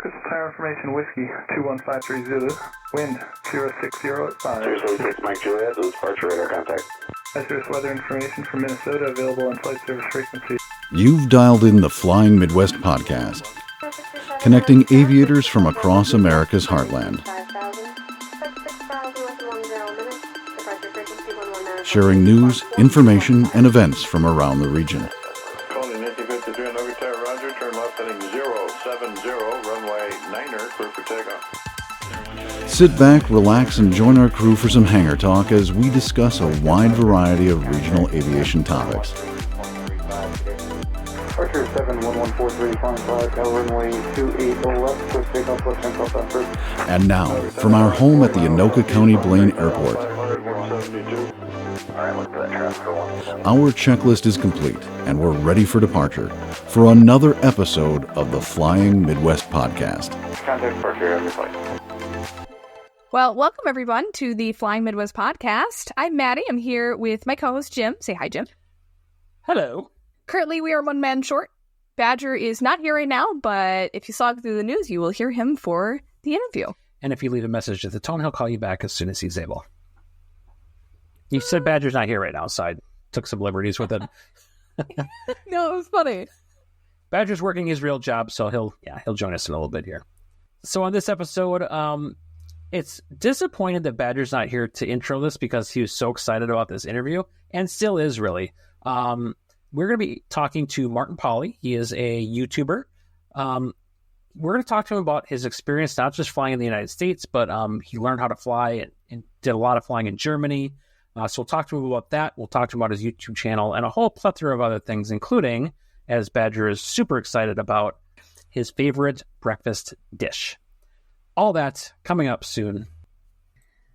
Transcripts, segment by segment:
Crystal Tower information, Whiskey 2153 Zulu, wind 060 at 5. 076 Mike Juliet, this is departure radar contact. Hazardous weather information from Minnesota available on flight service frequency. You've dialed in the Flying Midwest podcast, connecting aviators from across America's heartland, sharing news, information, and events from around the region. Calling Nancy 53 on Nova Tower, roger, turn left heading 070, runway 9er, clear for takeoff. Sit back, relax, and join our crew for some hangar talk as we discuss a wide variety of regional aviation topics. Departure 71143, flying flag, runway 28 left, quick takeoff, left hand southbound. And now, from our home at the Anoka County Blaine Airport, our checklist is complete, and we're ready for departure for another episode of the Flying Midwest podcast. Contact departure, have your flight. Well, welcome everyone to the Flying Midwest podcast. I'm Maddie. I'm here with my co-host Jim. Say hi, Jim. Hello. Currently, we are one man short. Badger is not here right now, but if you saw it through the news, you will hear him for the interview. And if you leave a message at the tone, he'll call you back as soon as he's able. You said Badger's not here right now, so I took some liberties with it. No, it was funny. Badger's working his real job, so he'll join us in a little bit here. So on this episode, it's disappointed that Badger's not here to intro this because he was so excited about this interview, and still is really. We're going to be talking to Martin Pauly. He is a YouTuber. We're going to talk to him about his experience, not just flying in the United States, but he learned how to fly and did a lot of flying in Germany. So we'll talk to him about that. We'll talk to him about his YouTube channel and a whole plethora of other things, including, as Badger is super excited about, his favorite breakfast dish. All that coming up soon.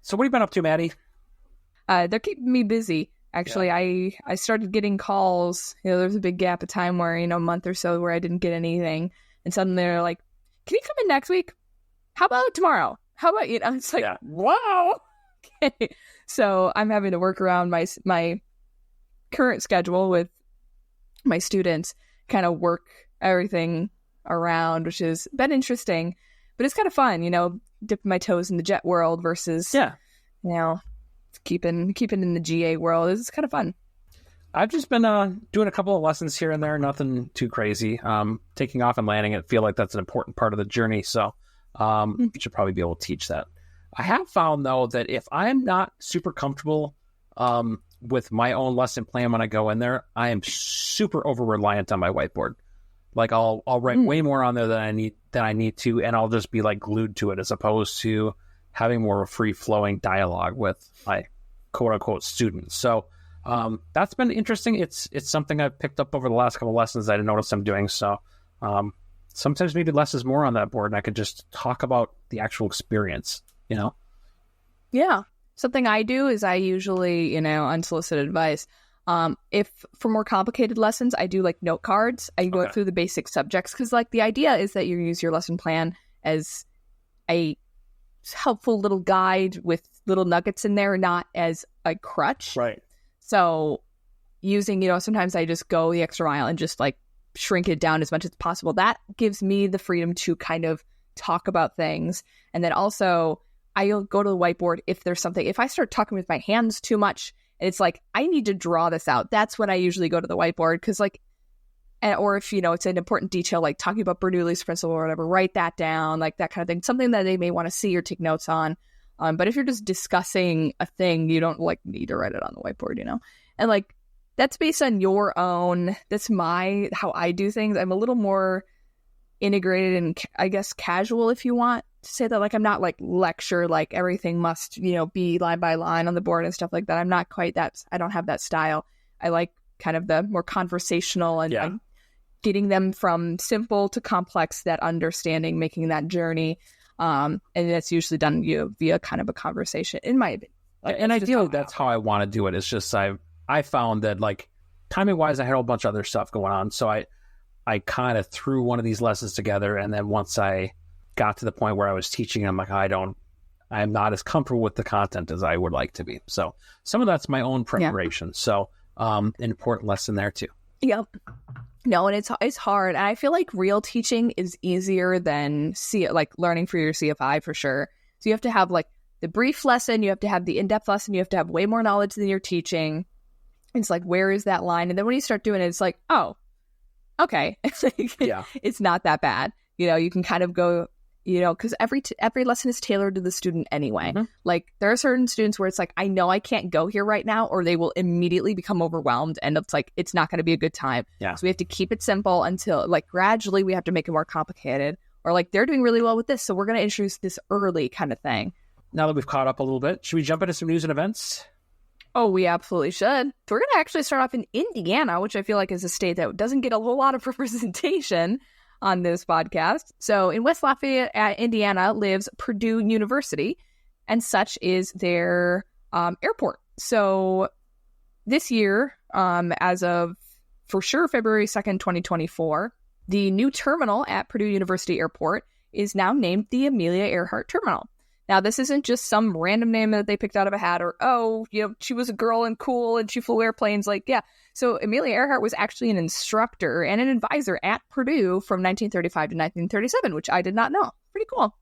So what have you been up to, Maddie? They're keeping me busy. Actually, yeah. I started getting calls. There was a big gap of time where, a month or so where I didn't get anything. And suddenly they're like, can you come in next week? How about tomorrow? How about, it's like, wow. Okay. So I'm having to work around my current schedule with my students, kind of work everything around, which has been interesting. But it's kind of fun, dipping my toes in the jet world versus, keeping in the GA world. It's kind of fun. I've just been doing a couple of lessons here and there, nothing too crazy. Taking off and landing, I feel like that's an important part of the journey, so should probably be able to teach that. I have found, though, that if I'm not super comfortable with my own lesson plan when I go in there, I am super over-reliant on my whiteboard. Like, I'll write way more on there than I need to, and I'll just be, glued to it as opposed to having more of a free-flowing dialogue with my quote-unquote students. So that's been interesting. It's something I've picked up over the last couple of lessons that I noticed I'm doing. So sometimes maybe less is more on that board, and I could just talk about the actual experience, Yeah. Something I do is I usually, unsolicited advice. If for more complicated lessons, I do note cards. I go through the basic subjects because the idea is that you use your lesson plan as a helpful little guide with little nuggets in there, not as a crutch. Right. So using, sometimes I just go the extra mile and just shrink it down as much as possible. That gives me the freedom to kind of talk about things. And then also I'll go to the whiteboard if there's something. If I start talking with my hands too much, and it's I need to draw this out. That's when I usually go to the whiteboard because or if, it's an important detail, talking about Bernoulli's principle or whatever, write that down, that kind of thing. Something that they may want to see or take notes on. But if you're just discussing a thing, you don't need to write it on the whiteboard, And that's based on your own, that's how I do things. I'm a little more integrated and I guess casual, if you want to say that. I'm not lecture, everything must, be line by line on the board and stuff like that. I'm not quite that. I don't have that style. I like kind of the more conversational and getting them from simple to complex, that understanding, making that journey. And that's usually done via kind of a conversation, in my opinion. And I feel that's how I want to do it. It's just I found that timing wise, I had a whole bunch of other stuff going on. So I kind of threw one of these lessons together. And then once I got to the point where I was teaching, I'm I'm not as comfortable with the content as I would like to be. So some of that's my own preparation. Yeah. So an important lesson there too. Yep. No, and it's hard. And I feel like real teaching is easier than learning for your CFI for sure. So you have to have like the brief lesson, you have to have the in-depth lesson, you have to have way more knowledge than you're teaching. It's like, where is that line? And then when you start doing it, it's like, oh, okay. It's not that bad. You can kind of go, because every lesson is tailored to the student anyway. Mm-hmm. Like there are certain students where it's like, I know I can't go here right now, or they will immediately become overwhelmed and it's like, it's not going to be a good time. Yeah. So we have to keep it simple until like gradually we have to make it more complicated, or like they're doing really well with this, so we're going to introduce this early kind of thing. Now that we've caught up a little bit, should we jump into some news and events? Oh, we absolutely should. So we're going to actually start off in Indiana, which I feel like is a state that doesn't get a whole lot of representation on this podcast. So in West Lafayette, Indiana, lives Purdue University, and such is their airport. So this year, as of, for sure, February 2nd, 2024, the new terminal at Purdue University Airport is now named the Amelia Earhart Terminal. Now, this isn't just some random name that they picked out of a hat or, she was a girl and cool and she flew airplanes. So Amelia Earhart was actually an instructor and an advisor at Purdue from 1935 to 1937, which I did not know. Pretty cool.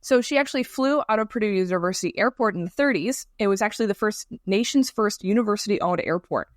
So she actually flew out of Purdue University Airport in the 30s. It was actually the nation's first university-owned airport.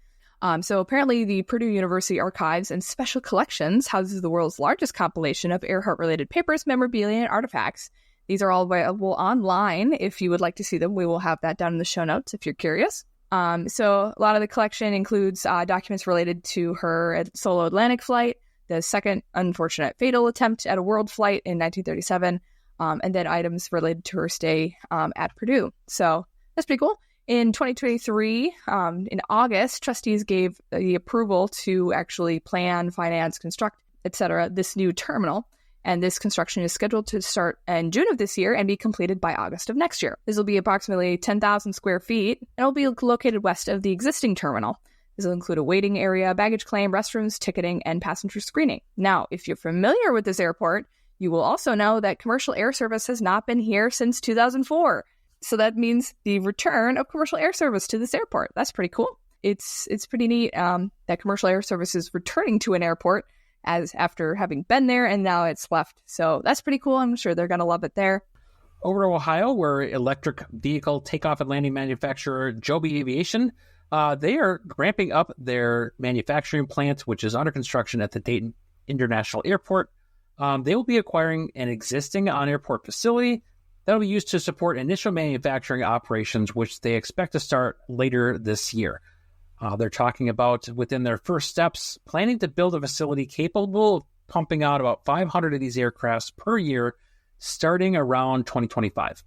So apparently the Purdue University Archives and Special Collections houses the world's largest compilation of Earhart-related papers, memorabilia, and artifacts. These are all available online. If you would like to see them, we will have that down in the show notes if you're curious. So a lot of the collection includes documents related to her solo Atlantic flight, the second unfortunate fatal attempt at a world flight in 1937, and then items related to her stay at Purdue. So that's pretty cool. In 2023, in August, trustees gave the approval to actually plan, finance, construct, etc., this new terminal. And this construction is scheduled to start in June of this year and be completed by August of next year. This will be approximately 10,000 square feet, and it will be located west of the existing terminal. This will include a waiting area, baggage claim, restrooms, ticketing, and passenger screening. Now, if you're familiar with this airport, you will also know that commercial air service has not been here since 2004. So that means the return of commercial air service to this airport. That's pretty cool. It's pretty neat that commercial air service is returning to an airport as after having been there, and now it's left. So that's pretty cool. I'm sure they're going to love it there. Over to Ohio, where electric vehicle takeoff and landing manufacturer Joby Aviation, they are ramping up their manufacturing plant, which is under construction at the Dayton International Airport. They will be acquiring an existing on-airport facility that will be used to support initial manufacturing operations, which they expect to start later this year. They're talking about, within their first steps, planning to build a facility capable of pumping out about 500 of these aircrafts per year, starting around 2025.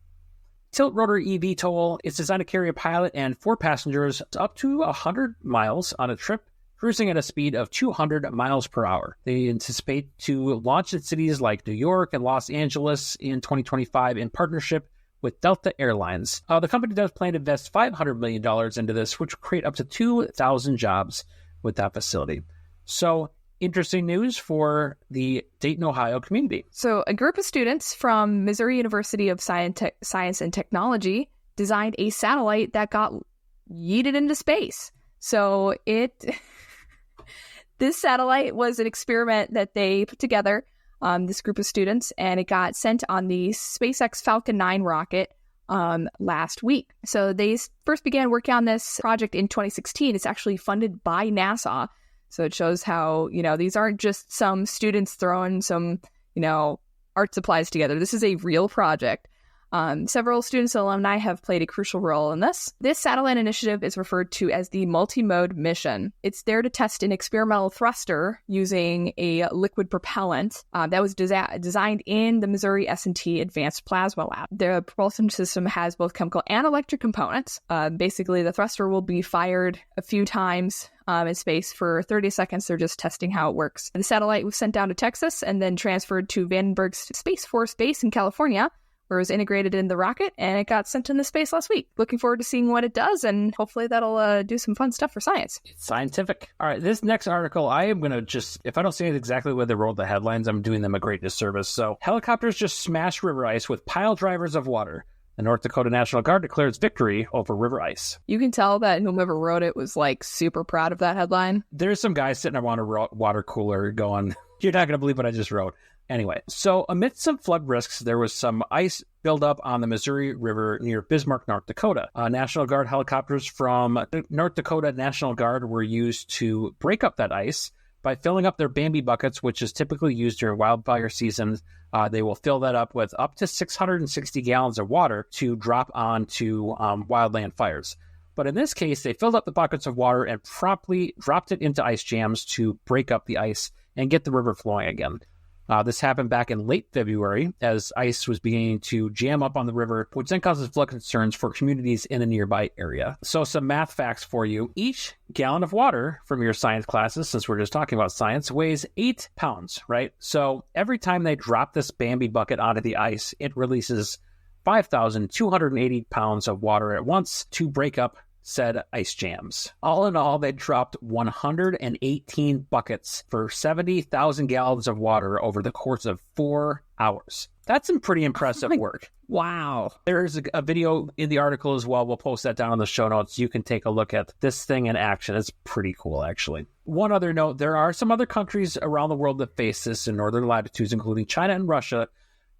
Tilt rotor eVTOL is designed to carry a pilot and 4 passengers up to 100 miles on a trip, cruising at a speed of 200 miles per hour. They anticipate to launch in cities like New York and Los Angeles in 2025 in partnership with Delta Airlines. The company does plan to invest $500 million into this, which will create up to 2,000 jobs with that facility. So, interesting news for the Dayton, Ohio community. So, a group of students from Missouri University of Science and Technology designed a satellite that got yeeted into space. So, this satellite was an experiment that they put together, this group of students, and it got sent on the SpaceX Falcon 9 rocket last week. So they first began working on this project in 2016. It's actually funded by NASA. So it shows how, these aren't just some students throwing some, art supplies together. This is a real project. Several students and alumni have played a crucial role in this. This satellite initiative is referred to as the multi-mode mission. It's there to test an experimental thruster using a liquid propellant that was designed in the Missouri S&T Advanced Plasma Lab. The propulsion system has both chemical and electric components. Basically, the thruster will be fired a few times in space for 30 seconds. They're just testing how it works. And the satellite was sent down to Texas and then transferred to Vandenberg Space Force Base in California, where it was integrated in the rocket, and it got sent into space last week. Looking forward to seeing what it does, and hopefully that'll do some fun stuff for science. It's scientific. All right, this next article, I am going to if I don't say exactly where they wrote the headlines, I'm doing them a great disservice. So, helicopters just smash river ice with pile drivers of water. The North Dakota National Guard declares victory over river ice. You can tell that whomever wrote it was like super proud of that headline. There's some guy sitting around a water cooler going, you're not going to believe what I just wrote. Anyway, so amidst some flood risks, there was some ice buildup on the Missouri River near Bismarck, North Dakota. National Guard helicopters from the North Dakota National Guard were used to break up that ice by filling up their Bambi buckets, which is typically used during wildfire seasons. They will fill that up with up to 660 gallons of water to drop onto wildland fires. But in this case, they filled up the buckets of water and promptly dropped it into ice jams to break up the ice and get the river flowing again. This happened back in late February as ice was beginning to jam up on the river, which then causes flood concerns for communities in the nearby area. So some math facts for you. Each gallon of water from your science classes, since we're just talking about science, weighs 8 pounds, right? So every time they drop this Bambi bucket onto the ice, it releases 5,280 pounds of water at once to break up said ice jams. All in all, they dropped 118 buckets for 70,000 gallons of water over the course of 4 hours. That's some pretty impressive work. Wow. There's a video in the article as well. We'll post that down in the show notes. You can take a look at this thing in action. It's pretty cool, actually. One other note, there are some other countries around the world that face this in northern latitudes, including China and Russia.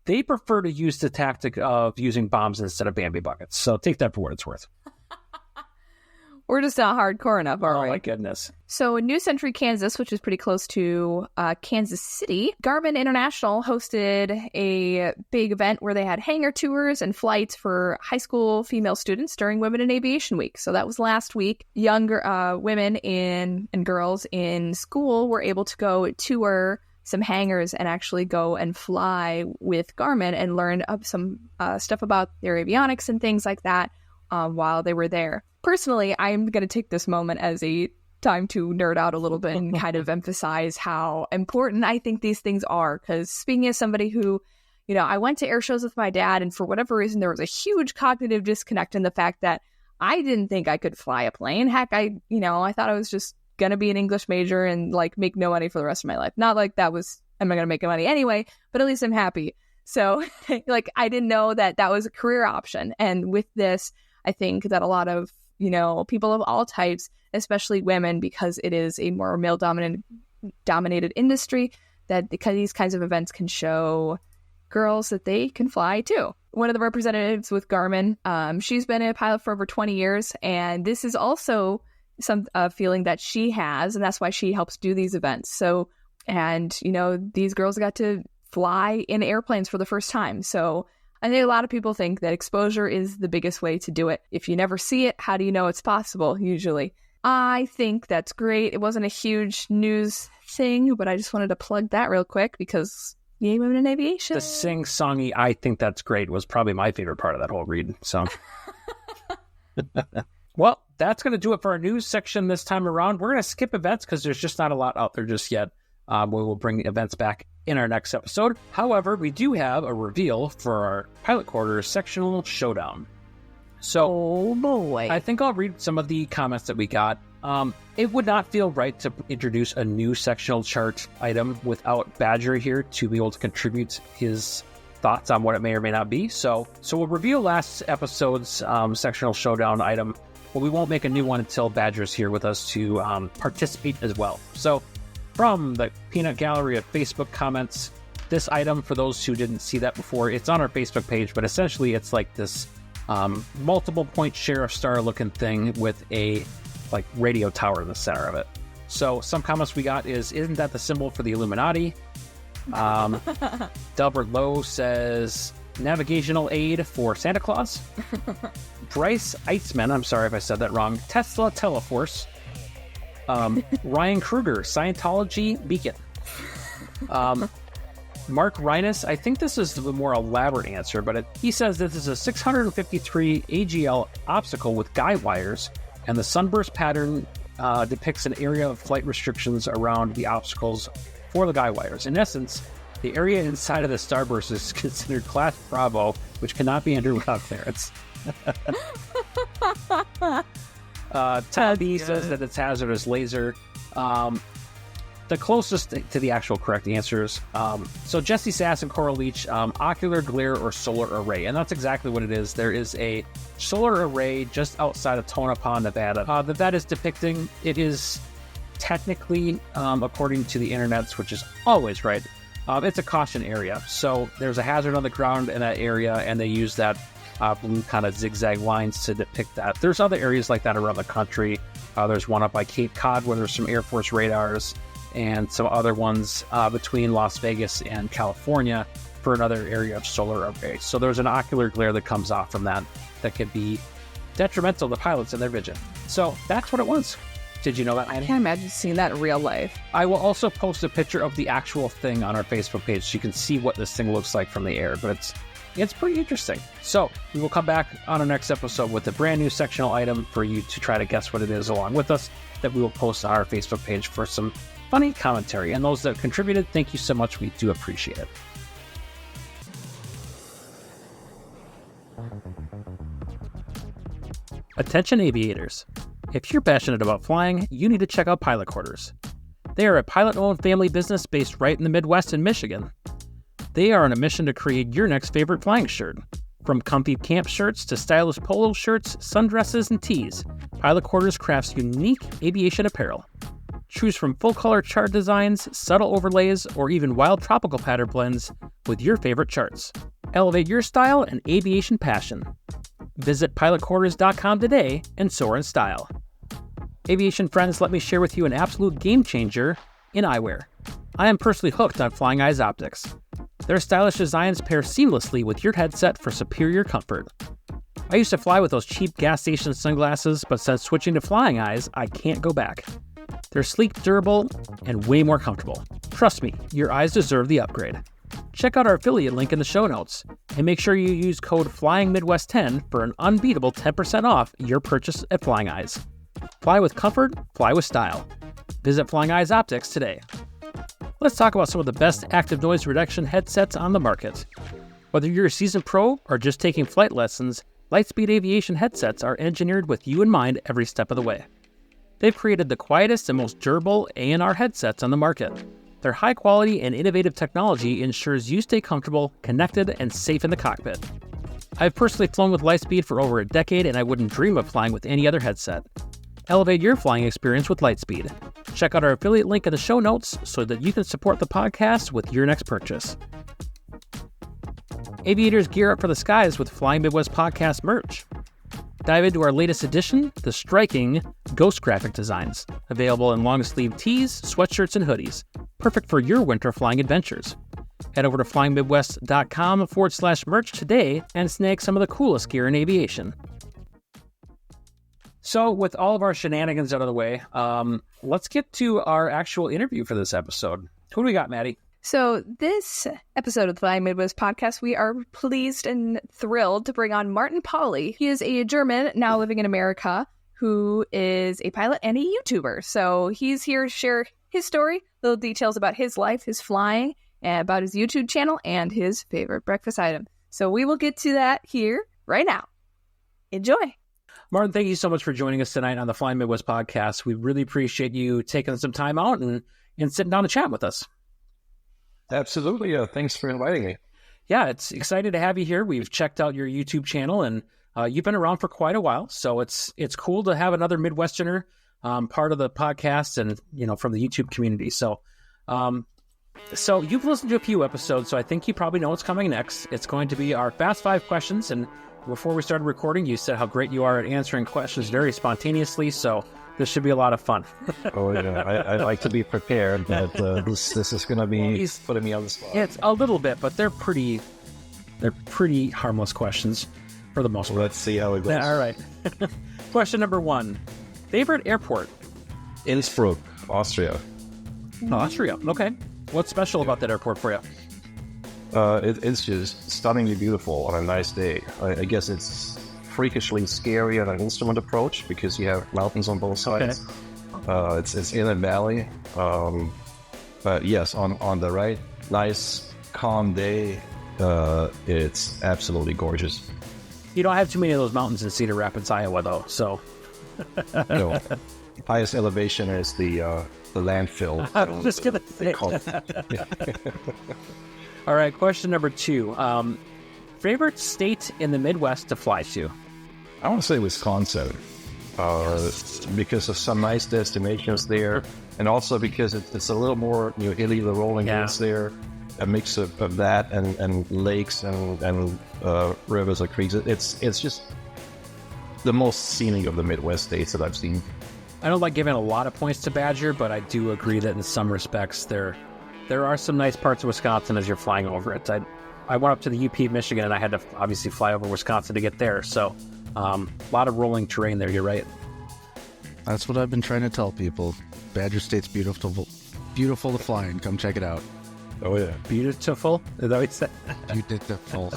They prefer to use the tactic of using bombs instead of Bambi buckets. So take that for what it's worth. We're just not hardcore enough, are we? Oh, my goodness. So in New Century, Kansas, which is pretty close to Kansas City, Garmin International hosted a big event where they had hangar tours and flights for high school female students during Women in Aviation Week. So that was last week. Younger women and girls in school were able to go tour some hangars and actually go and fly with Garmin and learn some stuff about their avionics and things like that while they were there. Personally, I'm going to take this moment as a time to nerd out a little bit and kind of emphasize how important I think these things are. Because speaking as somebody who, you know, I went to air shows with my dad, and for whatever reason, there was a huge cognitive disconnect in the fact that I didn't think I could fly a plane. Heck, I thought I was just going to be an English major and like make no money for the rest of my life. Not like that was, am I going to make money anyway, but at least I'm happy. So like, I didn't know that that was a career option. And with this, I think that a lot of, you know, people of all types, especially women, because it is a more male dominated industry, that because these kinds of events can show girls that they can fly too. One of the representatives with Garmin, she's been a pilot for over 20 years, and this is also some feeling that she has, and that's why she helps do these events. So, and you know, these girls got to fly in airplanes for the first time. So I think a lot of people think that exposure is the biggest way to do it. If you never see it, how do you know it's possible, usually? I think that's great. It wasn't a huge news thing, but I just wanted to plug that real quick because yay, women in aviation. The sing-songy, I think that's great, was probably my favorite part of that whole read. So, well, that's going to do it for our news section this time around. We're going to skip events because there's just not a lot out there just yet. We will bring events back in our next episode. However, we do have a reveal for our Pilot Quarters Sectional Showdown. So, oh boy. I think I'll read some of the comments that we got. It would not feel right to introduce a new sectional chart item without Badger here to be able to contribute his thoughts on what it may or may not be. So we'll reveal last episode's Sectional Showdown item, but we won't make a new one until Badger's here with us to participate as well. So, from the Peanut Gallery of Facebook comments, this item, for those who didn't see that before, it's on our Facebook page, but essentially it's like this multiple point sheriff star looking thing with a like radio tower in the center of it. So some comments we got isn't that the symbol for the Illuminati? Delbert Lowe says, navigational aid for Santa Claus. Bryce Eitzman, I'm sorry if I said that wrong, Tesla Teleforce. Ryan Kruger, Scientology beacon. Mark Reines, I think this is the more elaborate answer, but he says this is a 653 AGL obstacle with guy wires, and the sunburst pattern depicts an area of flight restrictions around the obstacles for the guy wires. In essence, the area inside of the starburst is considered Class Bravo, which cannot be entered without clearance. Tom B says that it's hazardous laser. the closest to the actual correct answers. So Jesse Sass and Coral Leach, ocular glare or solar array. And that's exactly what it is. There is a solar array just outside of Tonopah, Nevada, that is depicting. It is technically, according to the internets, which is always right, it's a caution area. So there's a hazard on the ground in that area, and they use that blue kind of zigzag lines to depict that. There's other areas like that around the country. There's one up by Cape Cod where there's some Air Force radars, and some other ones between Las Vegas and California for another area of solar array. So there's an ocular glare that comes off from that could be detrimental to pilots and their vision. So that's what it was. Did you know that, Annie? I can't imagine seeing that in real life. I will also post a picture of the actual thing on our Facebook page so you can see what this thing looks like from the air, but it's pretty interesting. So we will come back on our next episode with a brand new sectional item for you to try to guess what it is along with us, that we will post on our Facebook page for some funny commentary. And those that contributed, thank you so much. We do appreciate it. Attention aviators. If you're passionate about flying, you need to check out Pilot Quarters. They are a pilot-owned family business based right in the Midwest in Michigan. They are on a mission to create your next favorite flying shirt. From comfy camp shirts to stylish polo shirts, sundresses, and tees, Pilot Quarters crafts unique aviation apparel. Choose from full-color chart designs, subtle overlays, or even wild tropical pattern blends with your favorite charts. Elevate your style and aviation passion. Visit pilotquarters.com today and soar in style. Aviation friends, let me share with you an absolute game changer in eyewear. I am personally hooked on Flying Eyes optics. Their stylish designs pair seamlessly with your headset for superior comfort. I used to fly with those cheap gas station sunglasses, but since switching to Flying Eyes, I can't go back. They're sleek, durable, and way more comfortable. Trust me, your eyes deserve the upgrade. Check out our affiliate link in the show notes, and make sure you use code FlyingMidwest10 for an unbeatable 10% off your purchase at Flying Eyes. Fly with comfort, fly with style. Visit Flying Eyes Optics today. Let's talk about some of the best active noise reduction headsets on the market. Whether you're a seasoned pro or just taking flight lessons, Lightspeed Aviation headsets are engineered with you in mind every step of the way. They've created the quietest and most durable A&R headsets on the market. Their high quality and innovative technology ensures you stay comfortable, connected, and safe in the cockpit. I've personally flown with Lightspeed for over a decade, and I wouldn't dream of flying with any other headset. Elevate your flying experience with Lightspeed. Check out our affiliate link in the show notes so that you can support the podcast with your next purchase. Aviators gear up for the skies with Flying Midwest Podcast merch. Dive into our latest edition, the striking Ghost graphic designs, available in long-sleeve tees, sweatshirts, and hoodies, perfect for your winter flying adventures. Head over to flyingmidwest.com/merch today and snag some of the coolest gear in aviation. So with all of our shenanigans out of the way, let's get to our actual interview for this episode. Who do we got, Maddie? So this episode of the Flying Midwest podcast, we are pleased and thrilled to bring on Martin Pauly. He is a German now living in America who is a pilot and a YouTuber. So he's here to share his story, little details about his life, his flying, and about his YouTube channel, and his favorite breakfast item. So we will get to that here right now. Enjoy. Martin, thank you so much for joining us tonight on the Flying Midwest podcast. We really appreciate you taking some time out and sitting down to chat with us. Absolutely. Thanks for inviting me. Yeah, it's excited to have you here. We've checked out your YouTube channel, and you've been around for quite a while. So it's cool to have another Midwesterner part of the podcast and, from the YouTube community. So you've listened to a few episodes, so I think you probably know what's coming next. It's going to be our Fast 5 questions. And before we started recording, you said how great you are at answering questions very spontaneously. So this should be a lot of fun. Oh, yeah. I like to be prepared, but this is going to be putting me on the spot. It's a little bit, but they're pretty harmless questions for the most part. Let's see how it goes. Yeah, all right. Question number 1. Favorite airport? Innsbruck, Austria. Austria. Okay. What's special about that airport for you? It's just stunningly beautiful on a nice day. I guess it's freakishly scary on an instrument approach because you have mountains on both sides. Okay. It's in a valley. But yes, on the right, nice, calm day, it's absolutely gorgeous. You don't have too many of those mountains in Cedar Rapids, Iowa, though, so... No. highest elevation is the landfill. I was just gonna say. All right, question number 2. Favorite state in the Midwest to fly to? I want to say Wisconsin, because of some nice destinations there, and also because it's a little more hilly. The rolling hills there, a mix of that and lakes and rivers or creeks. It's just the most scenic of the Midwest states that I've seen. I don't like giving a lot of points to Badger, but I do agree that in some respects there are some nice parts of Wisconsin as you're flying over it. I went up to the UP of Michigan, and I had to obviously fly over Wisconsin to get there. So a lot of rolling terrain there. You're right. That's what I've been trying to tell people. Badger State's beautiful to fly in. Come check it out. Oh yeah, Beautiful. Is that what you said? Beautiful.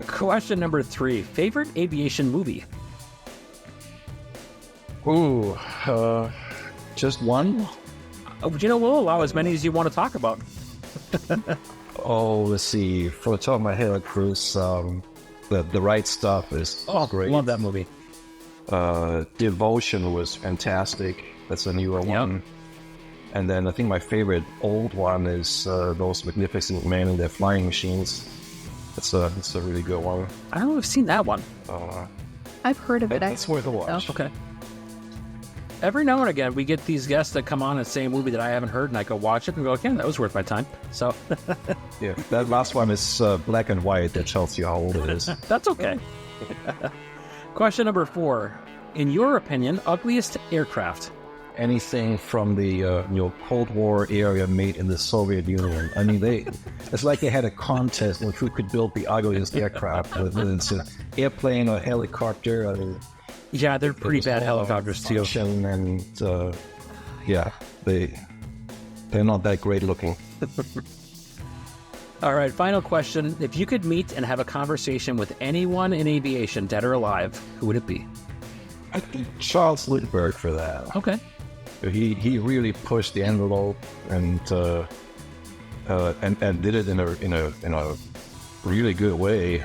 Question number 3. Favorite aviation movie? Ooh, just one? We'll allow as many as you want to talk about. Oh, let's see. From the top of my head, Cruz, the Right Stuff is great. Love that movie. Devotion was fantastic. That's a newer one. And then I think my favorite old one is Those Magnificent Men in Their Flying Machines. It's a really good one. I don't know if I've seen that one. I've heard of it. That's worth a watch. Okay. Every now and again, we get these guests that come on and say a movie that I haven't heard, and I go watch it and go, okay, that was worth my time. So, yeah, that last one is black and white. That tells you how old it is. That's okay. Question number 4. In your opinion, ugliest aircraft? Anything from the Cold War area made in the Soviet Union. I mean, it's like they had a contest on who could build the ugliest aircraft. Whether it's an airplane or helicopter. Yeah, they're pretty bad helicopters too. And they're not that great looking. All right, final question. If you could meet and have a conversation with anyone in aviation, dead or alive, who would it be? I think Charles Lindbergh for that. Okay. He really pushed the envelope and did it in a really good way.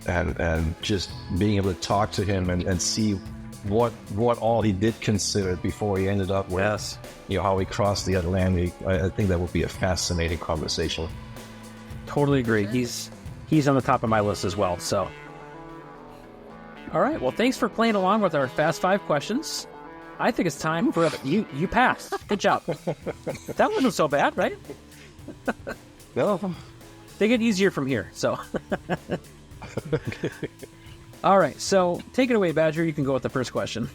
And just being able to talk to him and see what all he did consider before he ended up with, how he crossed the Atlantic. I think that would be a fascinating conversation. Totally agree. He's on the top of my list as well. So, all right. Well, thanks for playing along with our Fast 5 questions. I think it's time for you passed. Good job. That wasn't so bad, right? No. They get easier from here. So. All right, so take it away, Badger. You can go with the first question.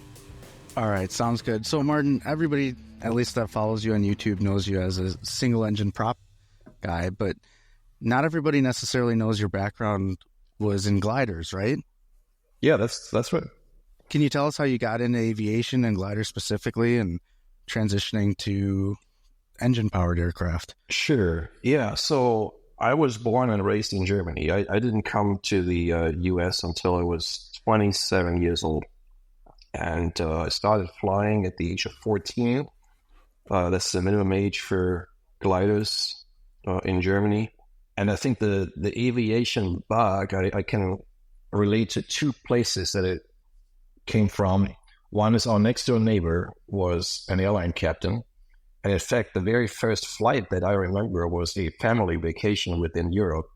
All right, sounds good. So, Martin, everybody, at least that follows you on YouTube, knows you as a single-engine prop guy, but not everybody necessarily knows your background was in gliders, right? Yeah, that's right. Can you tell us how you got into aviation and gliders specifically and transitioning to engine-powered aircraft? Sure. Yeah, so I was born and raised in Germany. I didn't come to the U.S. until I was 27 years old. And I started flying at the age of 14. That's the minimum age for gliders in Germany. And I think the aviation bug, I can relate to 2 places that it came from. One is our next door neighbor was an airline captain. And in fact, the very first flight that I remember was a family vacation within Europe,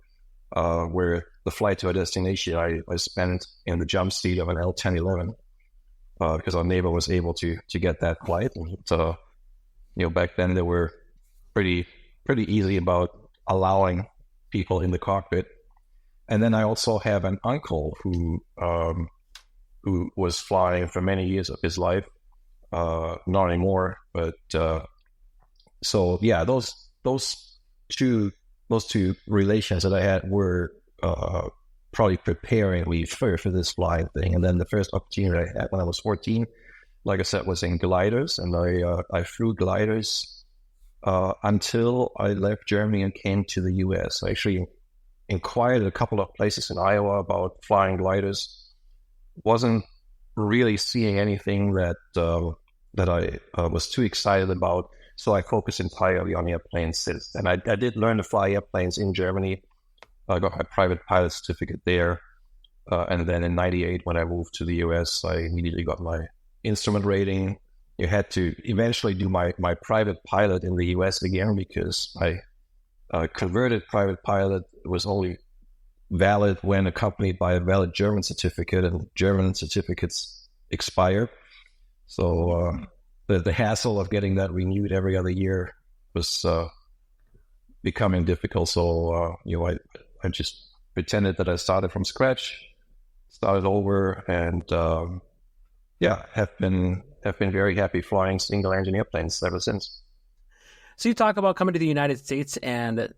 where the flight to a destination I spent in the jump seat of an L-1011, because our neighbor was able to get that flight. And back then they were pretty easy about allowing people in the cockpit. And then I also have an uncle who was flying for many years of his life, not anymore, but. So yeah, those two relations that I had were probably preparing me for this flying thing. And then the first opportunity I had when I was 14, like I said, was in gliders, and I flew gliders until I left Germany and came to the U.S. I actually inquired at a couple of places in Iowa about flying gliders. Wasn't really seeing anything that I was too excited about. So I focused entirely on airplanes since. And I did learn to fly airplanes in Germany. I got my private pilot certificate there. And then in 98, when I moved to the US, I immediately got my instrument rating. You had to eventually do my private pilot in the US again, because my converted private pilot was only valid when accompanied by a valid German certificate, and German certificates expire. So the hassle of getting that renewed every other year was becoming difficult. So I just pretended that I started from scratch, started over, and have been very happy flying single engine airplanes ever since. So you talk about coming to the United States, and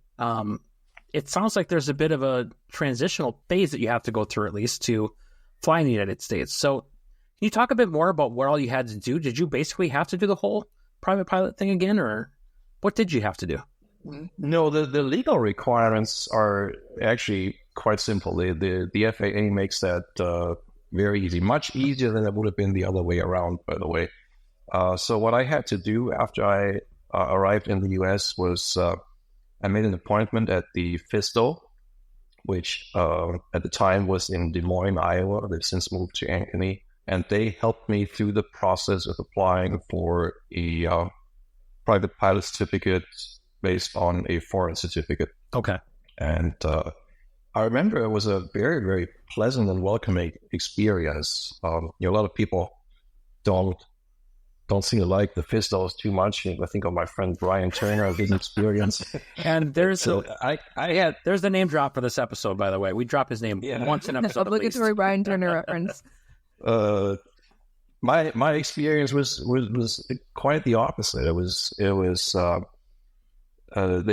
it sounds like there's a bit of a transitional phase that you have to go through, at least, to fly in the United States. So can you talk a bit more about what all you had to do? Did you basically have to do the whole private pilot thing again, or what did you have to do? No, the legal requirements are actually quite simple. The FAA makes that very easy, much easier than it would have been the other way around, by the way. So what I had to do after I arrived in the U.S. was I made an appointment at the FISTO, which at the time was in Des Moines, Iowa. They've since moved to Ankeny. And they helped me through the process of applying for a private pilot certificate based on a foreign certificate. Okay. And I remember it was a very, very pleasant and welcoming experience. A lot of people don't seem to like the FISTOs too much. I think of my friend Brian Turner, his experience. And there's there's the name drop for this episode, by the way. We drop his name once an episode. Obligatory Brian Turner reference. My experience was quite the opposite.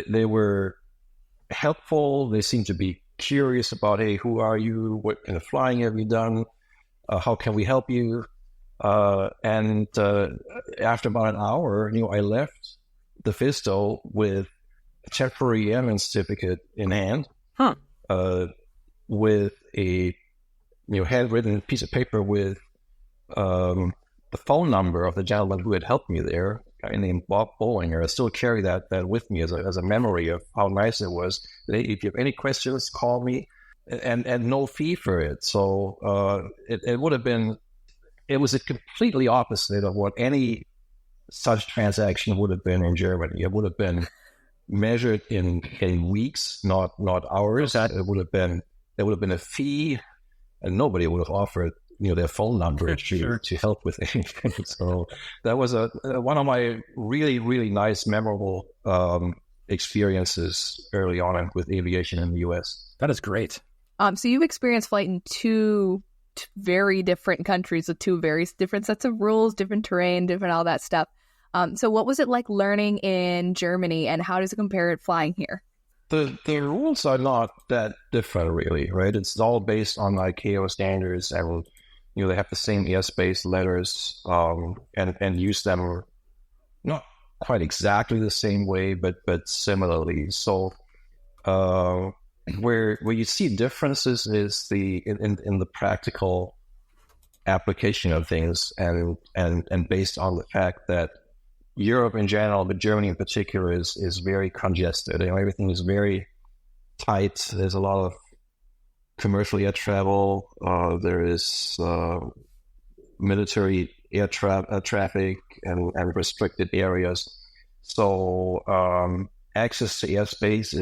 They were helpful. They seemed to be curious about, hey, who are you? What kind of flying have you done? How can we help you? And after about an hour, I left the FISTO with a temporary airman certificate in hand, with a handwritten piece of paper with the phone number of the gentleman who had helped me there, a guy named Bob Bollinger. I still carry that with me as a memory of how nice it was. If you have any questions, call me, and no fee for it. So it would have been. It was a completely opposite of what any such transaction would have been in Germany. It would have been measured in weeks, not hours. It would have been a fee, and nobody would have offered their phone number to help with anything. So that was one of my really, really nice, memorable experiences early on with aviation in the U.S. That is great. So you've experienced flight in two very different countries with two very different sets of rules, different terrain, different all that stuff. So what was it like learning in Germany, and how does it compare to flying here? The rules are not that different, really, right? It's all based on ICAO standards, and they have the same airspace letters, and use them not quite exactly the same way, but similarly. So where you see differences is in the practical application of things, and based on the fact that Europe in general, but Germany in particular, is very congested. Everything is very tight. There's a lot of commercial air travel. There is military air traffic and restricted areas. So access to airspace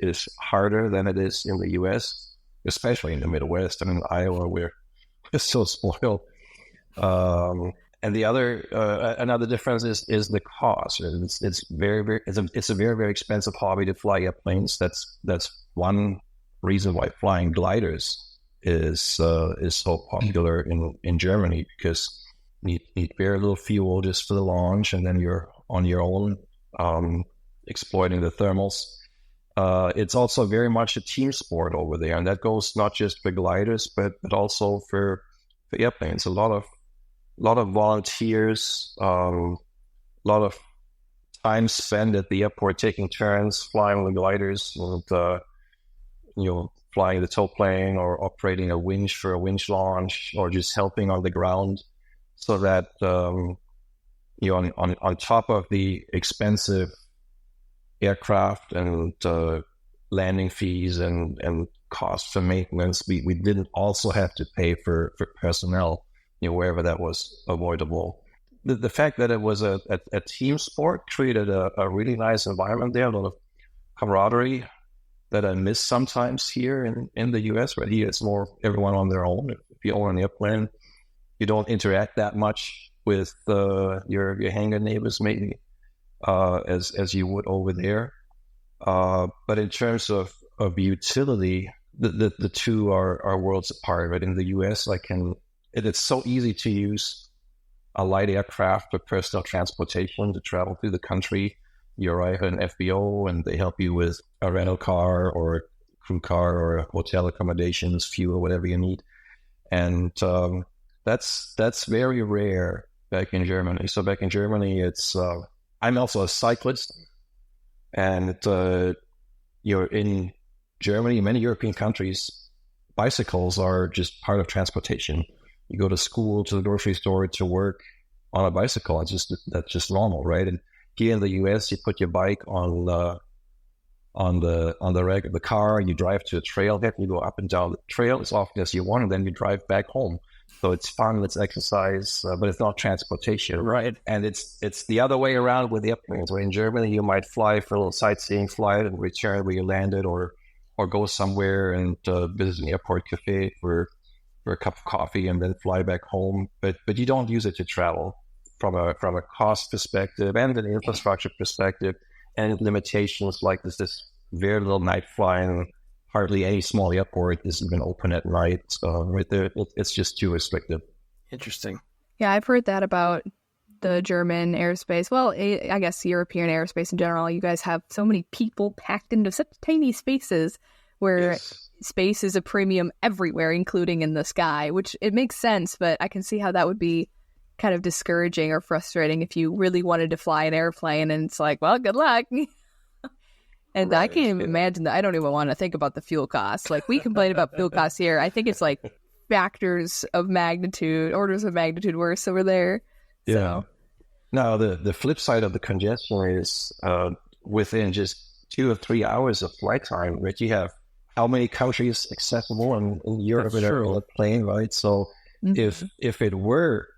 is harder than it is in the U.S., especially in the Midwest. And in Iowa, we're so spoiled. And the another difference is the cost. It's a very, very expensive hobby to fly airplanes. That's one reason why flying gliders is so popular in Germany, because you need very little fuel just for the launch, and then you're on your own, exploiting the thermals. It's also very much a team sport over there, and that goes not just for gliders, but also for airplanes. A lot of volunteers, a lot of time spent at the airport taking turns flying the gliders, and flying the tow plane or operating a winch for a winch launch, or just helping on the ground, so that on top of the expensive aircraft and landing fees and costs for maintenance, we didn't also have to pay for personnel wherever that was avoidable. The fact that it was a team sport created a really nice environment there, a lot of camaraderie that I miss sometimes here in the US, where here it's more everyone on their own. If you own an airplane, you don't interact that much with your hangar neighbors maybe as you would over there. But in terms of utility, the two are worlds apart. Right? In the US, it's so easy to use a light aircraft for personal transportation to travel through the country. You arrive at an FBO and they help you with a rental car or a crew car or hotel accommodations, fuel, whatever you need. And that's very rare back in Germany. So back in Germany, it's I'm also a cyclist, and you're in Germany, many European countries, bicycles are just part of transportation. You go to school, to the grocery store, to work on a bicycle. That's just normal, right? And here in the US, you put your bike on the rack of the car, you drive to a trailhead, you go up and down the trail as often as you want, and then you drive back home. So it's fun, it's exercise, but it's not transportation. Right. And it's the other way around with airplanes. Where in Germany, you might fly for a little sightseeing flight and return where you landed, or go somewhere and visit an airport cafe for a cup of coffee and then fly back home. But you don't use it to travel from a cost perspective and an infrastructure perspective, and limitations like this very little night flying. Hardly any small airport is even open at night. So right there, it's just too restrictive. Interesting. Yeah, I've heard that about the German airspace. Well, I guess European airspace in general. You guys have so many people packed into such tiny spaces where space is a premium everywhere, including in the sky, which it makes sense, but I can see how that would be kind of discouraging or frustrating if you really wanted to fly an airplane and it's like, well, good luck. And right, I can't even imagine that. I don't even want to think about the fuel costs. Like, we complain about fuel costs here. I think it's like orders of magnitude worse over there. Yeah. So. Now, the flip side of the congestion is within just 2 or 3 hours of flight time, right? You have how many countries accessible in Europe with a plane, right? So if it were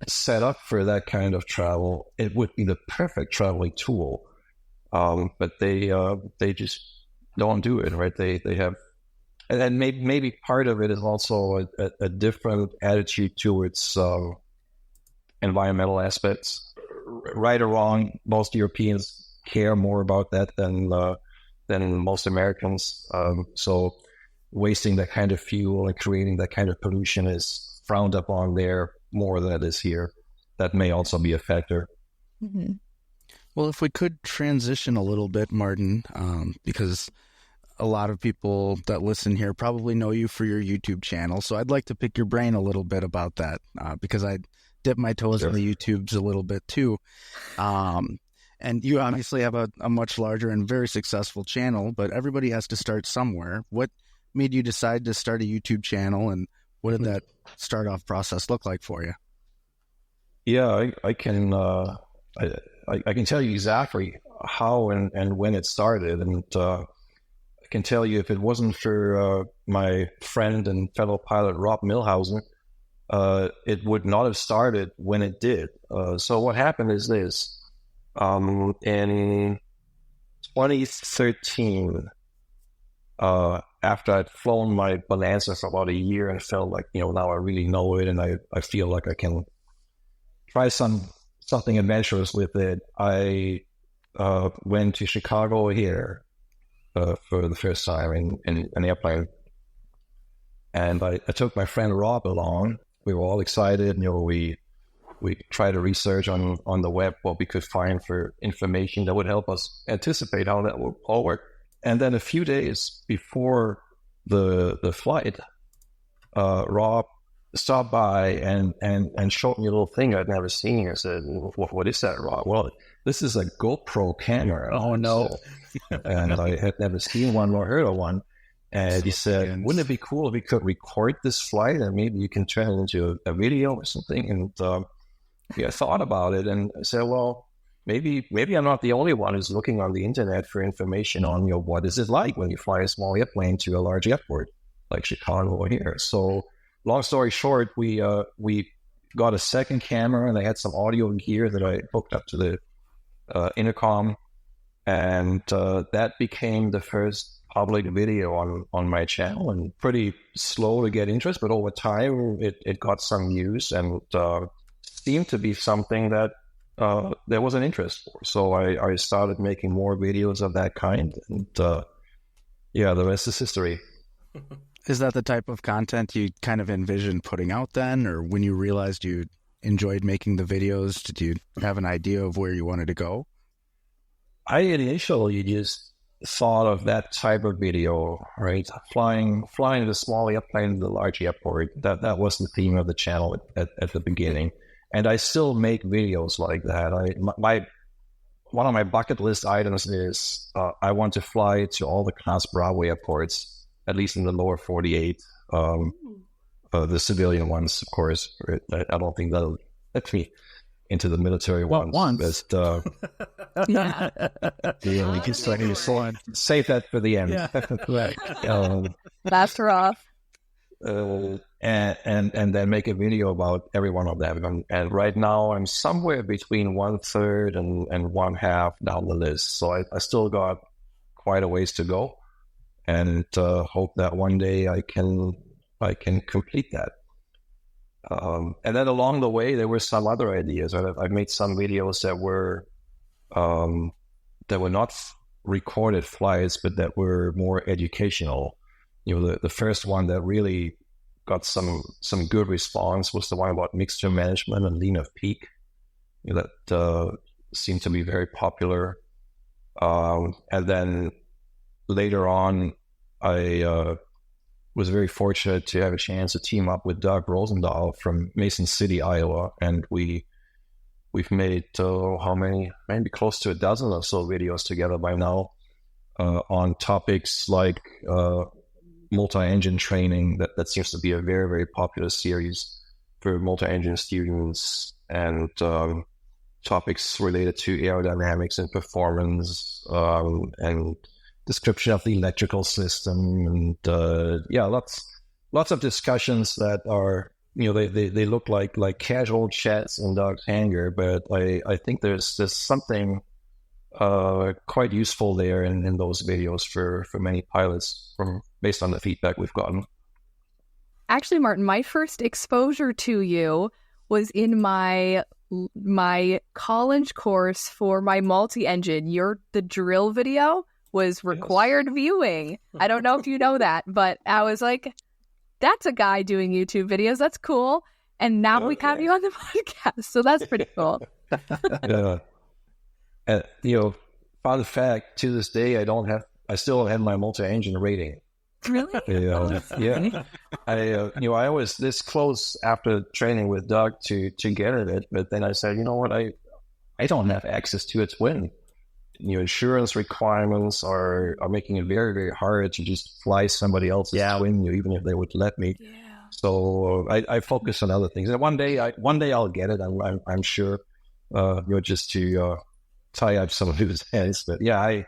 set up for that kind of travel, it would be the perfect traveling tool. But they just don't do it, right? They have, and maybe part of it is also a different attitude towards environmental aspects. Right or wrong, most Europeans care more about that than most Americans. So wasting that kind of fuel and creating that kind of pollution is frowned upon there more than it is here. That may also be a factor. Mm-hmm. Well, if we could transition a little bit, Martin, because a lot of people that listen here probably know you for your YouTube channel. So I'd like to pick your brain a little bit about that because I dip my toes in the YouTubes a little bit too. And you obviously have a much larger and very successful channel, but everybody has to start somewhere. What made you decide to start a YouTube channel, and what did that start-off process look like for you? Yeah, I can tell you exactly how and when it started. And I can tell you, if it wasn't for my friend and fellow pilot, Rob Milhausen, it would not have started when it did. So what happened is this. In 2013, after I'd flown my Bonanza for about a year and felt like, now I really know it and I feel like I can try something adventurous with it, I went to Chicago here for the first time in an airplane. And I took my friend Rob along. We were all excited. We tried to research on the web what we could find for information that would help us anticipate how that would all work. And then a few days before the flight, Rob stopped by and showed me a little thing I'd never seen. I said, what is that, Rob? Well, this is a GoPro camera. Oh, no. And I had never seen one nor heard of one. And he said, wouldn't it be cool if we could record this flight and maybe you can turn it into a video or something? And I thought about it and I said, well, maybe I'm not the only one who's looking on the internet for information on, what is it like when you fly a small airplane to a large airport like Chicago or here. So long story short, we got a second camera, and I had some audio gear that I hooked up to the intercom, and that became the first public video on my channel, and pretty slow to get interest, but over time it got some views and seemed to be something that there was an interest for. So I started making more videos of that kind, and the rest is history. Is that the type of content you kind of envisioned putting out then, or when you realized you enjoyed making the videos, did you have an idea of where you wanted to go? I initially just thought of that type of video, right? Flying the small airplane to the large airport. That was the theme of the channel at the beginning. And I still make videos like that. One of my bucket list items is I want to fly to all the Class Bravo airports, at least in the lower 48. The civilian ones, of course. I don't think that'll let me into the military ones. But save that for the end. Yeah. That's rough. And then make a video about every one of them. And right now I'm somewhere between 1/3 and 1/2 down the list. So I still got quite a ways to go, and hope that one day I can complete that. And then along the way, there were some other ideas. I made some videos that were not recorded flights, but that were more educational. The first one that really got some good response was the one about mixture management and lean of peak. That seemed to be very popular. And then later on, I was very fortunate to have a chance to team up with Doug Rosendahl from Mason City, Iowa, and we've made how many? Maybe close to a dozen or so videos together by now on topics like multi-engine training. That seems to be a very, very popular series for multi-engine students, and topics related to aerodynamics and performance, and description of the electrical system, and lots of discussions that are, they look like casual chats in Doug's hangar, but I think there's something quite useful there in those videos for many pilots, based on the feedback we've gotten. Actually, Martin, my first exposure to you was in my college course for my multi-engine. The drill video was required viewing. I don't know if you know that, but I was like, that's a guy doing YouTube videos. That's cool. And now we have you on the podcast. So that's pretty cool. Yeah. And, fun fact, to this day, I still don't have my multi-engine rating. Really? Yeah. I was this close after training with Doug to get it, but then I said, you know what, I don't have access to a twin. Insurance requirements are making it very, very hard to just fly somebody else's twin, even if they would let me. Yeah. So I focus on other things, and one day I'll get it. I'm sure. Just to tie up some of his hands, but yeah,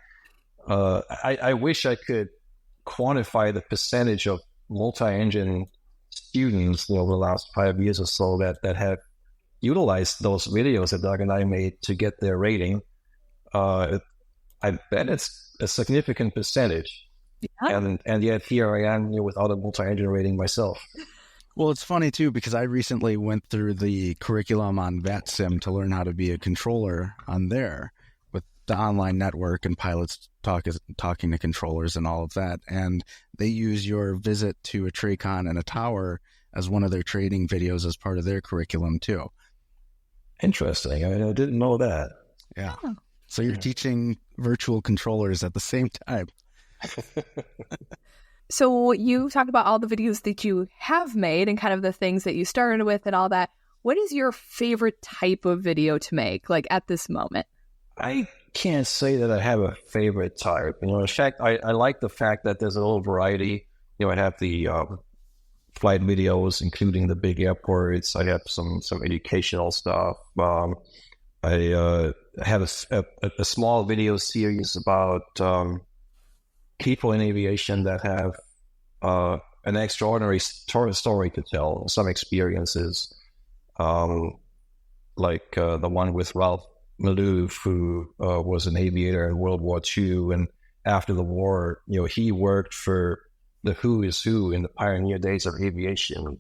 I wish I could quantify the percentage of multi-engine students over the last 5 years or so that have utilized those videos that Doug and I made to get their rating. I bet it's a significant percentage. Yeah. And yet here I am without a multi-engine rating myself. Well, it's funny too, because I recently went through the curriculum on VATSIM to learn how to be a controller on there, with the online network and pilots talking to controllers and all of that. And they use your visit to a TRACON and a tower as one of their training videos as part of their curriculum too. Interesting. I didn't know that. Yeah. So you're teaching virtual controllers at the same time. So you talked about all the videos that you have made and kind of the things that you started with and all that. What is your favorite type of video to make, like at this moment? I can't say that I have a favorite type. In fact, I like the fact that there's a little variety. I have the flight videos, including the big airports. I have some educational stuff. I have a small video series about people in aviation that have an extraordinary story to tell, some experiences. like the one with Ralph Malouf, who was an aviator in World War II, and after the war, he worked for the who is who in the pioneer days of aviation.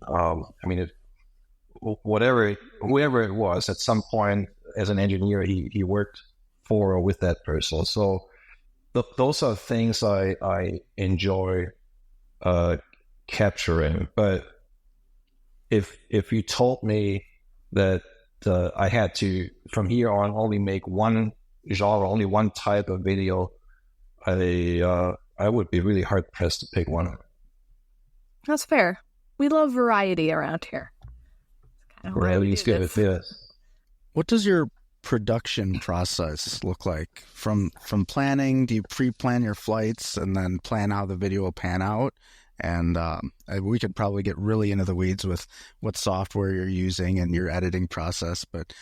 Whoever it was, at some point as an engineer, he worked for or with that person. So those are things I enjoy capturing. But if you told me that I had to, from here on, only make one genre, only one type of video, I would be really hard pressed to pick one. That's fair. We love variety around here. Variety is good. Yes. What does your production process look like? From planning, do you pre-plan your flights and then plan how the video will pan out? And we could probably get really into the weeds with what software you're using and your editing process, but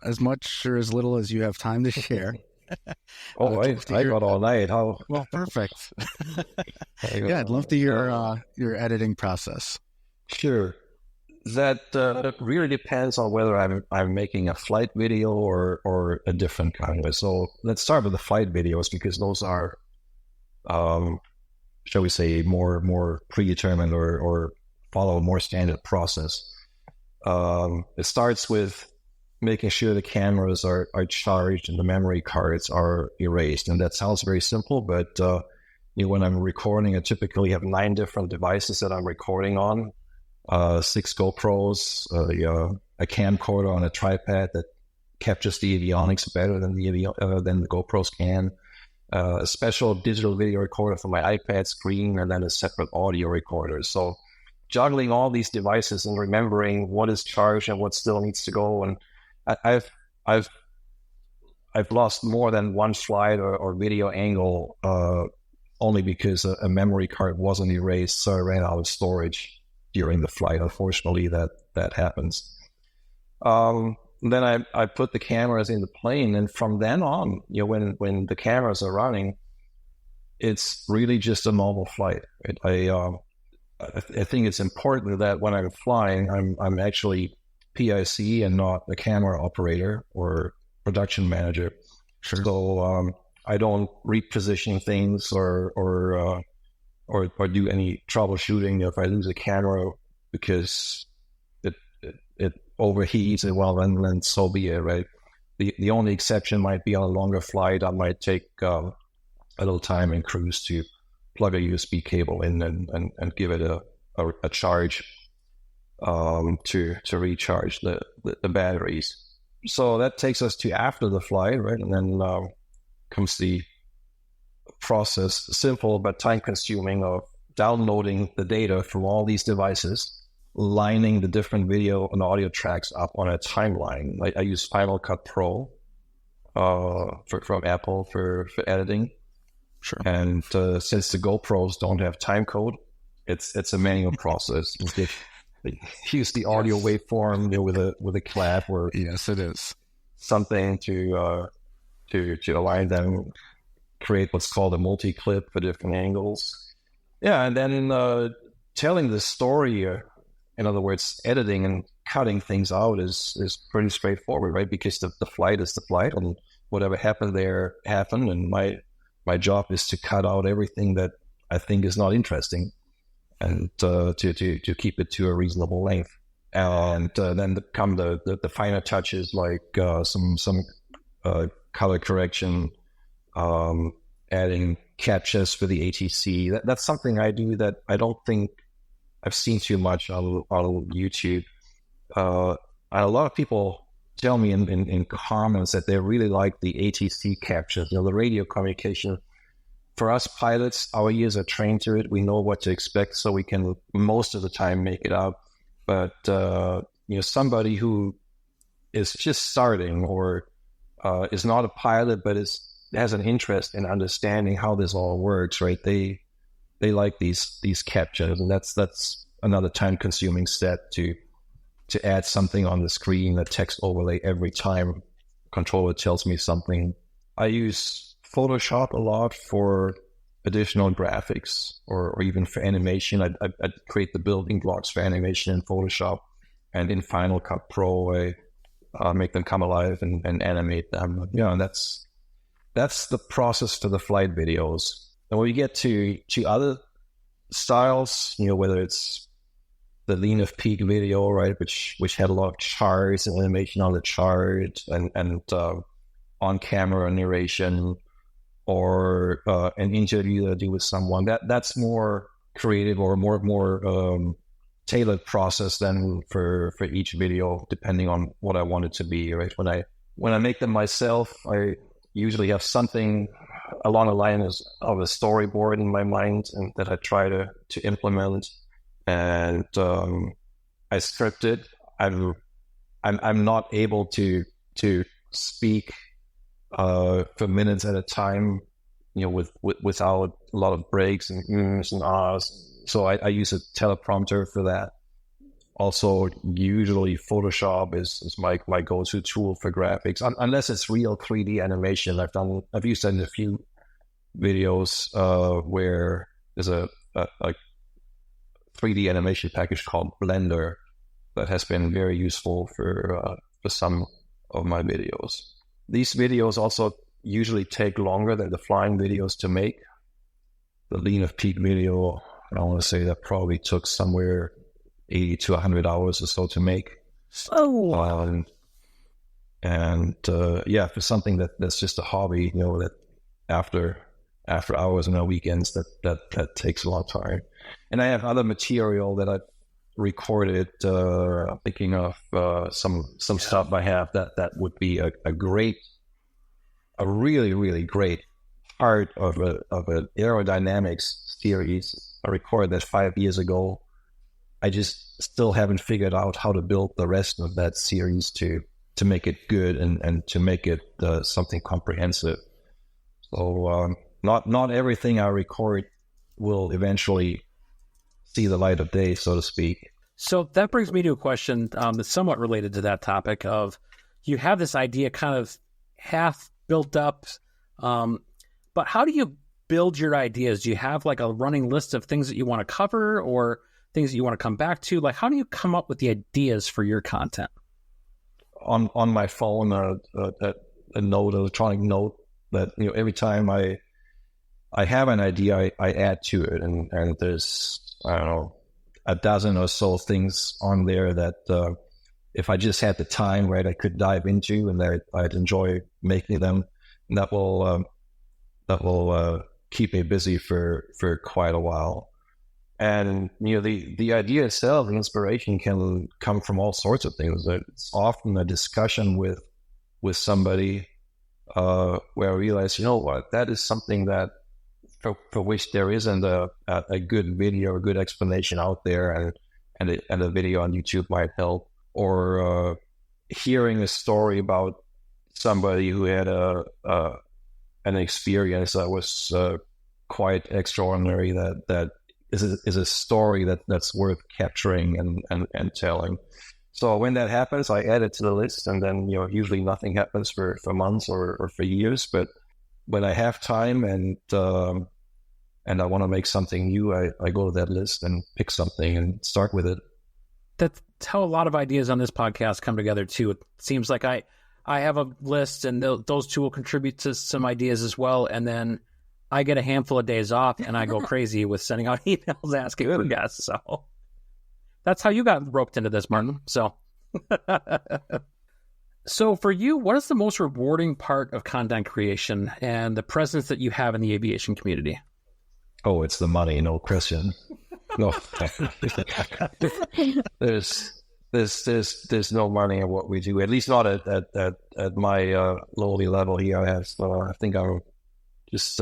as much or as little as you have time to share. I got all night. How? Well, perfect. Yeah, I'd love to hear your editing process. Sure. That really depends on whether I'm making a flight video or a different kind of it. So let's start with the flight videos, because those are, shall we say, more predetermined or follow a more standard process. It starts with making sure the cameras are charged and the memory cards are erased. And that sounds very simple, but when I'm recording, I typically have 9 different devices that I'm recording on. 6 GoPros, a camcorder on a tripod that captures the avionics better than the GoPros can. A special digital video recorder for my iPad screen, and then a separate audio recorder. So juggling all these devices and remembering what is charged and what still needs to go. And I've lost more than one flight or video angle only because a memory card wasn't erased, so I ran out of storage during the flight. Unfortunately, that happens. Then I put the cameras in the plane, and from then on, when the cameras are running, it's really just a normal flight. I think it's important that when I'm flying, I'm actually PIC and not the camera operator or production manager. Sure. So I don't reposition things or do any troubleshooting if I lose a camera because it overheats. Well, then so be it, right? The only exception might be on a longer flight. I might take a little time in cruise to plug a USB cable in and give it a charge to recharge the batteries. So that takes us to after the flight, right? And then comes the process, simple but time-consuming, of downloading the data from all these devices, lining the different video and audio tracks up on a timeline. I use Final Cut Pro from Apple for editing. Sure. And since the GoPros don't have time code, it's a manual process. They use the audio waveform with a clap or yes, it is something to align them, create what's called a multi-clip for different angles. Yeah, and then telling the story, in other words, editing and cutting things out is pretty straightforward, right? Because the flight is the flight, and whatever happened there happened, and my job is to cut out everything that I think is not interesting, and to keep it to a reasonable length. And then come the finer touches, like some color correction, adding captchas for the ATC. That's something I do that I don't think I've seen too much on YouTube. A lot of people tell me in comments that they really like the ATC captchas, the radio communication. For us pilots, our ears are trained to it. We know what to expect, so we can most of the time make it out. But somebody who is just starting or is not a pilot but has an interest in understanding how this all works, right? They like these captchas, and that's another time-consuming step to add something on the screen, a text overlay every time controller tells me something. I use Photoshop a lot for additional graphics or even for animation. I create the building blocks for animation in Photoshop. and in Final Cut Pro, I make them come alive and animate them. And that's the process for the flight videos. And when we get to other styles, whether it's the lean of peak video, right, which had a lot of charts and animation on the chart and on camera narration, or an interview that I do with someone, that's more creative or more tailored process than for each video, depending on what I want it to be, right? When I make them myself, I usually have something along the lines of a storyboard in my mind, and that I try to implement, and I script it. I'm not able to speak for minutes at a time, without a lot of breaks and ums and ahs. So I use a teleprompter for that. Also, usually Photoshop is my go-to tool for graphics, unless it's real 3D animation. I've used that in a few videos where there's a 3D animation package called Blender that has been very useful for some of my videos. These videos also usually take longer than the flying videos to make. The lean of peak video, I want to say that probably took somewhere 80 to 100 hours or so to make. Oh. For something that's just a hobby, that after hours and weekends, that takes a long time. And I have other material that I recorded, thinking of some stuff I have that would be a really, really great part of an aerodynamics series. I recorded that 5 years ago. I just still haven't figured out how to build the rest of that series to make it good and to make it something comprehensive. So not everything I record will eventually see the light of day, so to speak. So that brings me to a question that's somewhat related to that topic of, you have this idea kind of half built up, but how do you build your ideas? Do you have like a running list of things that you want to cover, or things that you want to come back to? Like, how do you come up with the ideas for your content? On my phone, electronic note that, every time I have an idea, I add to it, and there's, I don't know, a dozen or so things on there that if I just had the time, right, I could dive into, and I'd enjoy making them. And that will keep me busy for quite a while. And the idea itself, the inspiration, can come from all sorts of things. It's often a discussion with somebody where I realize, that is something that for which there isn't a good video or good explanation out there, and a video on YouTube might help. Or hearing a story about somebody who had an experience that was quite extraordinary, that is a story that's worth capturing and telling. So when that happens, I add it to the list, and then usually nothing happens for months or for years. But when I have time and I want to make something new, I go to that list and pick something and start with it. That's how a lot of ideas on this podcast come together too. It seems like I have a list, and those two will contribute to some ideas as well. And then I get a handful of days off, and I go crazy with sending out emails asking for guests. So that's how you got roped into this, Martin. So, so for you, what is the most rewarding part of content creation and the presence that you have in the aviation community? Oh, it's the money, no question. No, there's no money in what we do. At least not at my lowly level here. I think I'm just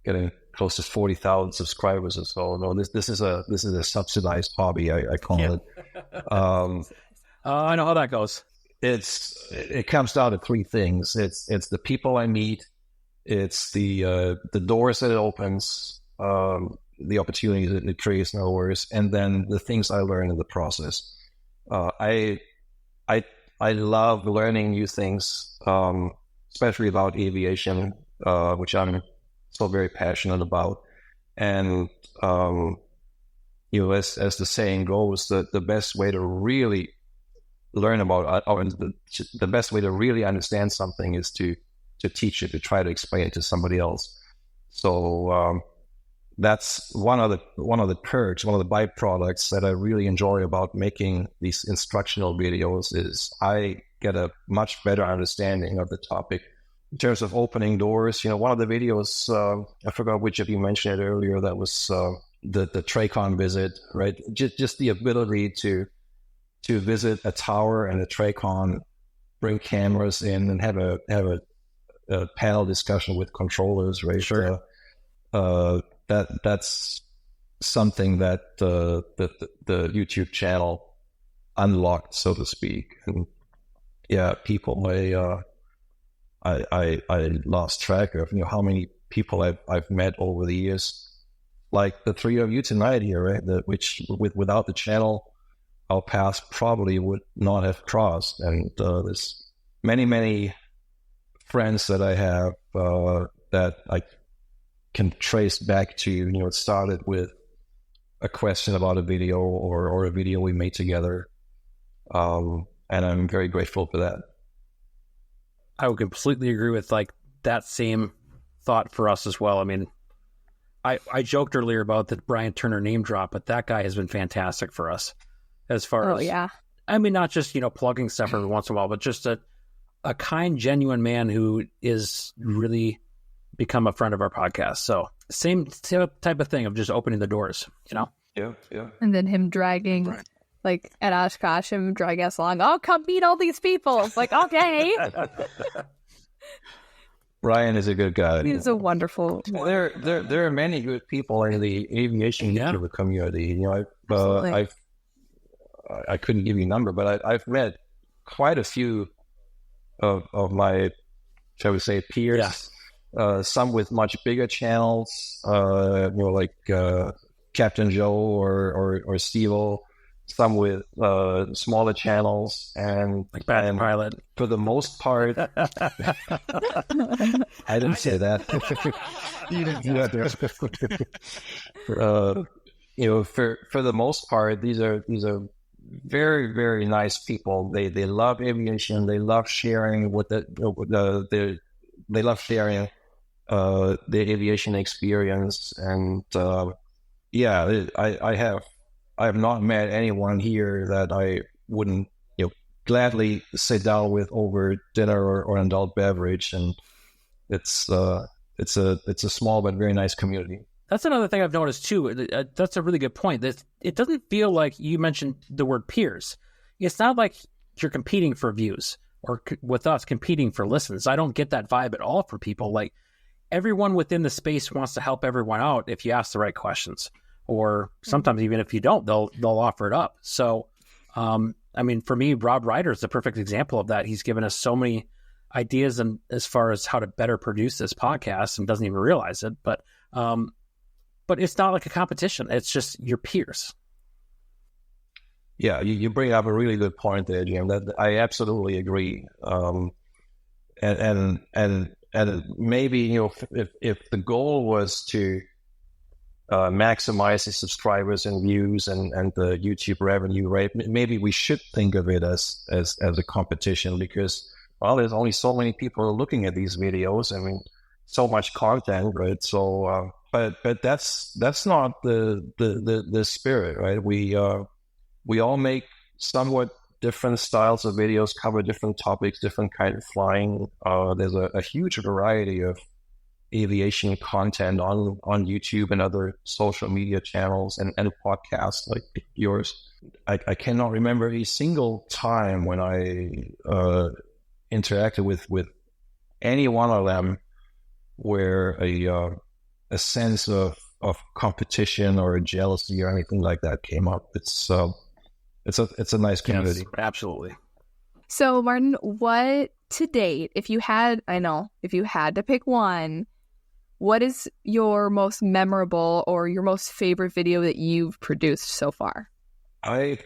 getting close to 40,000 subscribers or so. No, this is a subsidized hobby. I call it. I know how that goes. It comes down to three things. It's the people I meet. It's the doors that it opens. The opportunities that it creates, in other words, and then the things I learn in the process. I love learning new things, especially about aviation, which I'm so very passionate about. And as the saying goes, the best way to really learn about, or the best way to really understand something is to teach it, to try to explain it to somebody else. So that's one of the perks, one of the byproducts that I really enjoy about making these instructional videos is I get a much better understanding of the topic. In terms of opening doors, one of the videos, I forgot which of you mentioned it earlier, that was the TRACON visit, right? Just the ability to visit a tower and a TRACON, bring cameras in and have a panel discussion with controllers, right? Sure. That's something that the YouTube channel unlocked, so to speak. And yeah, people, I lost track of how many people I've met over the years, like the three of you tonight here, right? Which without the channel, our paths probably would not have crossed. And there's many friends that I have that I can trace back to, it started with a question about a video or a video we made together. And I'm very grateful for that. I would completely agree with that same thought for us as well. I mean, I joked earlier about the Brian Turner name drop, but that guy has been fantastic for us as far as, yeah. I mean, not just, plugging stuff every once in a while, but just a kind, genuine man who is really become a friend of our podcast. So same type of thing of just opening the doors, Yeah. And then him dragging, at Oshkosh, him dragging us along. Oh, come meet all these people. It's like, okay. Brian is a good guy. He's a wonderful. There are many good people in the aviation YouTuber community. I couldn't give you a number, but I've met quite a few of my, shall we say, peers. Yeah. Some with much bigger channels, like Captain Joe or Steve-O. Some with smaller channels, and like Martin Pauly. For the most part, I didn't say that. You didn't do that there. For the most part, these are very, very nice people. They love aviation. They love sharing they love sharing their aviation experience, and I have not met anyone here that I wouldn't, gladly sit down with over dinner or an adult beverage. And it's a small but very nice community. That's another thing I've noticed too. That's a really good point. That it doesn't feel like, you mentioned the word peers. It's not like you're competing for views or with us competing for listens. I don't get that vibe at all for people. Like, everyone within the space wants to help everyone out if you ask the right questions. Or sometimes even if you don't, they'll offer it up. So, I mean, for me, Rob Ryder is the perfect example of that. He's given us so many ideas and as far as how to better produce this podcast, and doesn't even realize it. But it's not like a competition. It's just your peers. Yeah, you bring up a really good point there, Jim. That I absolutely agree. And maybe if the goal was to maximize the subscribers and views and the YouTube revenue, right? Maybe we should think of it as a competition, because there's only so many people looking at these videos. I mean, so much content, right? So, but that's not the spirit, right? We all make somewhat different styles of videos, cover different topics, different kind of flying. There's a huge variety of aviation content on YouTube and other social media channels and podcasts like yours. I cannot remember a single time when I interacted with any one of them where a sense of competition or a jealousy or anything like that came up. It's a nice community. Yes, absolutely. So, Martin, what to date, if you had to pick one, what is your most memorable or your most favorite video that you've produced so far? I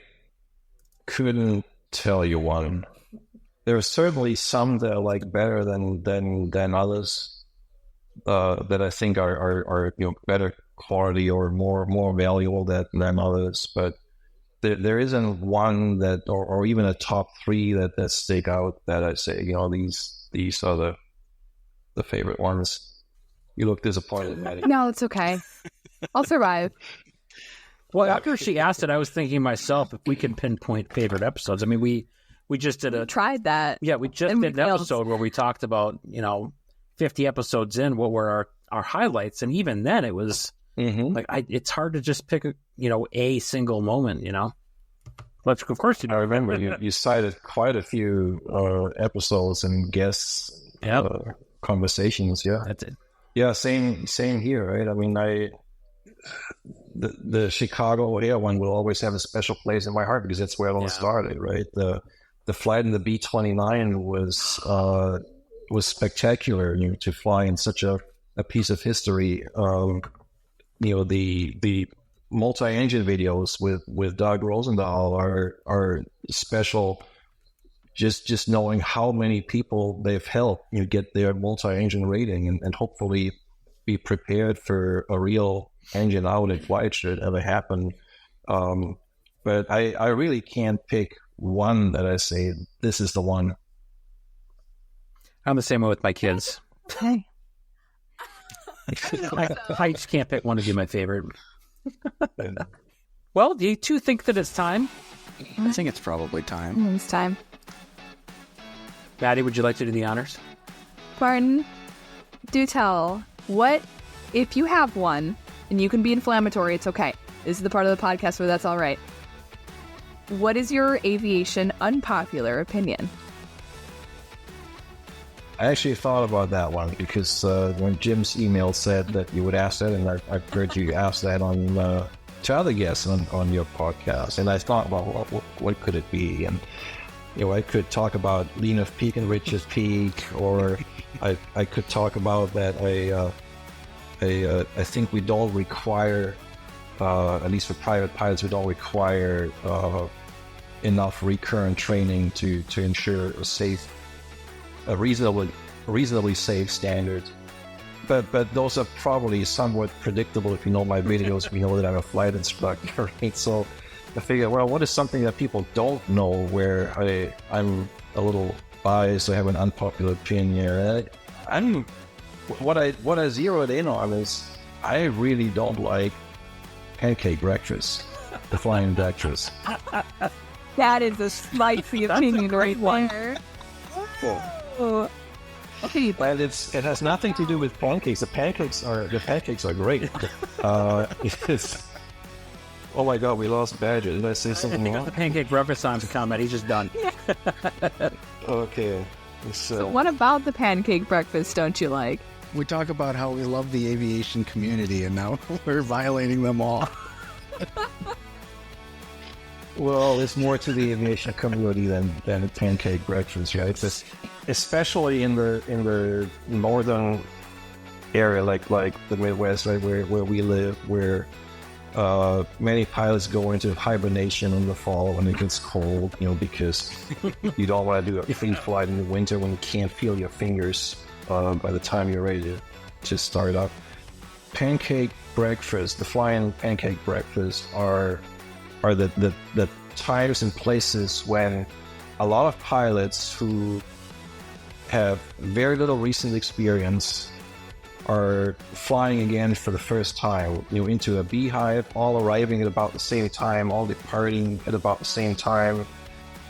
couldn't tell you one. There are certainly some that are better than others that I think are better quality or more valuable than others, but there isn't one that, or even a top three that stick out that I say, these are the favorite ones. You look disappointed, Maddie. No, it's okay. I'll survive. Well, after she asked it, I was thinking myself if we could pinpoint favorite episodes. I mean, we just did tried that. Yeah, we just did an episode where we talked about 50 episodes in, what were our highlights, and even then it was it's hard to just pick a single moment. But of course, I remember you cited quite a few episodes and guests conversations. Yeah, that's it. Yeah, same here, right? I mean, the Chicago Air one will always have a special place in my heart because that's where it all started, right? The flight in the B-29 was spectacular, to fly in such a piece of history. The multi-engine videos with Doug Rosendahl are special. Just knowing how many people they've helped get their multi-engine rating and hopefully be prepared for a real engine outage, why it should ever happen. But I really can't pick one that I say, this is the one. I'm the same way with my kids. Hey. I just can't pick one to be my favorite. Well, do you two think that it's time? I think it's probably time. It's time. Maddie, would you like to do the honors? Martin, do tell, what, if you have one, and you can be inflammatory, it's okay. This is the part of the podcast where that's all right. What is your aviation unpopular opinion? I actually thought about that one because when Jim's email said that you would ask that, and I've heard you ask that on to other guests on your podcast, and I thought, well, what could it be? And I could talk about Leaneth Peak and Rich's Peak, or I could talk about that. I think we don't require, at least for private pilots, we don't require enough recurrent training to ensure a reasonably safe standard. But those are probably somewhat predictable. If you know my videos, we know that I'm a flight instructor, right? So I figure, well, what is something that people don't know where I'm a little biased, I have an unpopular opinion. What I zeroed in on is I really don't like pancake breakfast, the flying breakfast. That is a spicy opinion right there. Okay. But it has nothing to do with pancakes. The pancakes are great. Oh my God, we lost Badger. Did I say something wrong? The pancake breakfast time's comment. He's just done. Okay. So what about the pancake breakfast don't you like? We talk about how we love the aviation community, and now we're violating them all. Well, there's more to the aviation community than a pancake breakfast, right? Especially in the northern area, like the Midwest, right, where we live, where many pilots go into hibernation in the fall when it gets cold, because you don't want to do a free flight in the winter when you can't feel your fingers by the time you're ready to start up. Pancake breakfast, the flying pancake breakfast are the times and places when a lot of pilots who have very little recent experience are flying again for the first time, into a beehive, all arriving at about the same time, all departing at about the same time,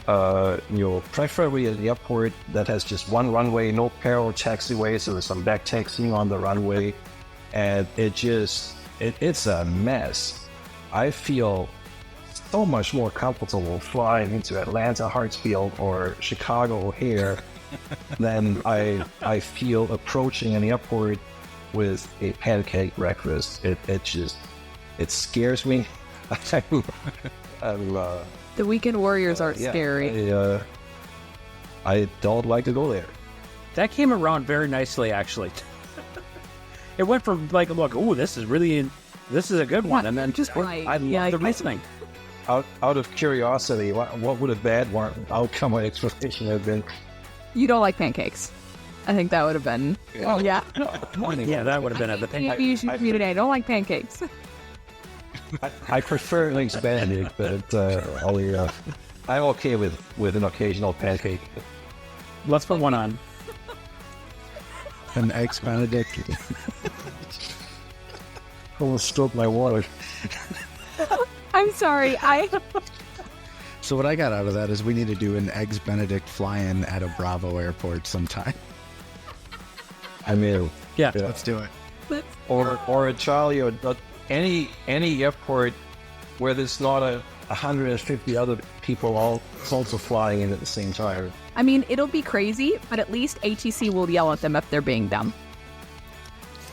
preferably at the airport that has just one runway, no parallel taxiway, so there's some back taxiing on the runway, and it's a mess. I feel so much more comfortable flying into Atlanta Hartsfield or Chicago O'Hare than I feel approaching an airport with a pancake breakfast. It scares me. The weekend warriors aren't scary. I don't like to go there. That came around very nicely, actually. It went from like, look, oh, this is a good one, and then just I love the reasoning. Out of curiosity, what would a bad outcome or expectation have been? You don't like pancakes. I think that would have been. Oh yeah. Yeah, that would have been at the Aviation community. I don't like pancakes. I prefer Link's Benedict, but I'm okay with an occasional pancake. Let's put one on. An Eggs Benedict. Almost spilled my water. I'm sorry. So what I got out of that is we need to do an Eggs Benedict fly-in at a Bravo airport sometime. I mean, Yeah. Let's do it. or a Charlie, or any airport where there's not 150 other people all also flying in at the same time. I mean, it'll be crazy, but at least ATC will yell at them if they're being dumb.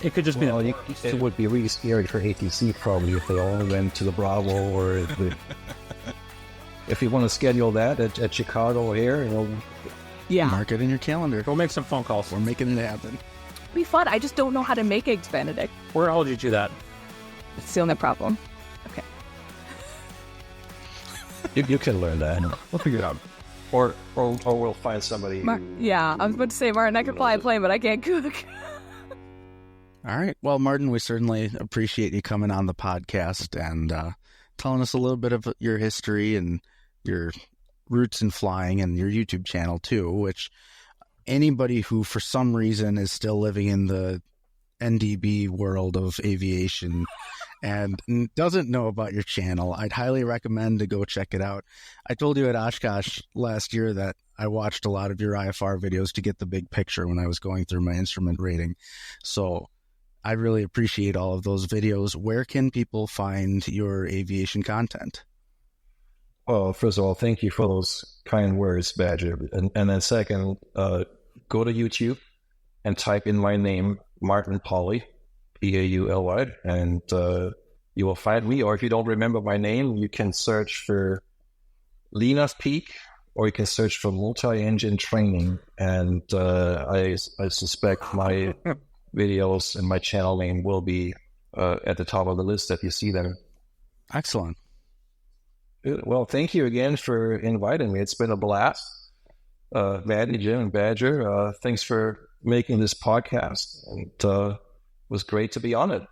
It could just be. It would be really scary for ATC probably if they all went to the Bravo, or if you want to schedule that at Chicago or here, Yeah. Mark it in your calendar. We'll make some phone calls. We're making it happen. It'll be fun. I just don't know how to make Eggs Benedict. We're going to hold you to that. It's the only problem. Okay. you can learn that. We'll figure it out. Or we'll find somebody. Yeah, I was about to say, Martin, I can fly a plane, but I can't cook. All right. Well, Martin, we certainly appreciate you coming on the podcast and telling us a little bit of your history and your roots in flying and your YouTube channel too, which anybody who for some reason is still living in the NDB world of aviation and doesn't know about your channel, I'd highly recommend to go check it out. I told you at Oshkosh last year that I watched a lot of your IFR videos to get the big picture when I was going through my instrument rating. So I really appreciate all of those videos. Where can people find your aviation content? Well, first of all, thank you for those kind words, Badger. And then second, go to YouTube and type in my name, Martin Pauly, Pauly, and you will find me. Or if you don't remember my name, you can search for Lena's Peak, or you can search for multi-engine training. And I suspect my videos and my channel name will be at the top of the list if you see them. Excellent. Well, thank you again for inviting me. It's been a blast. Maddie, Jim, and Badger, thanks for making this podcast. And it was great to be on it.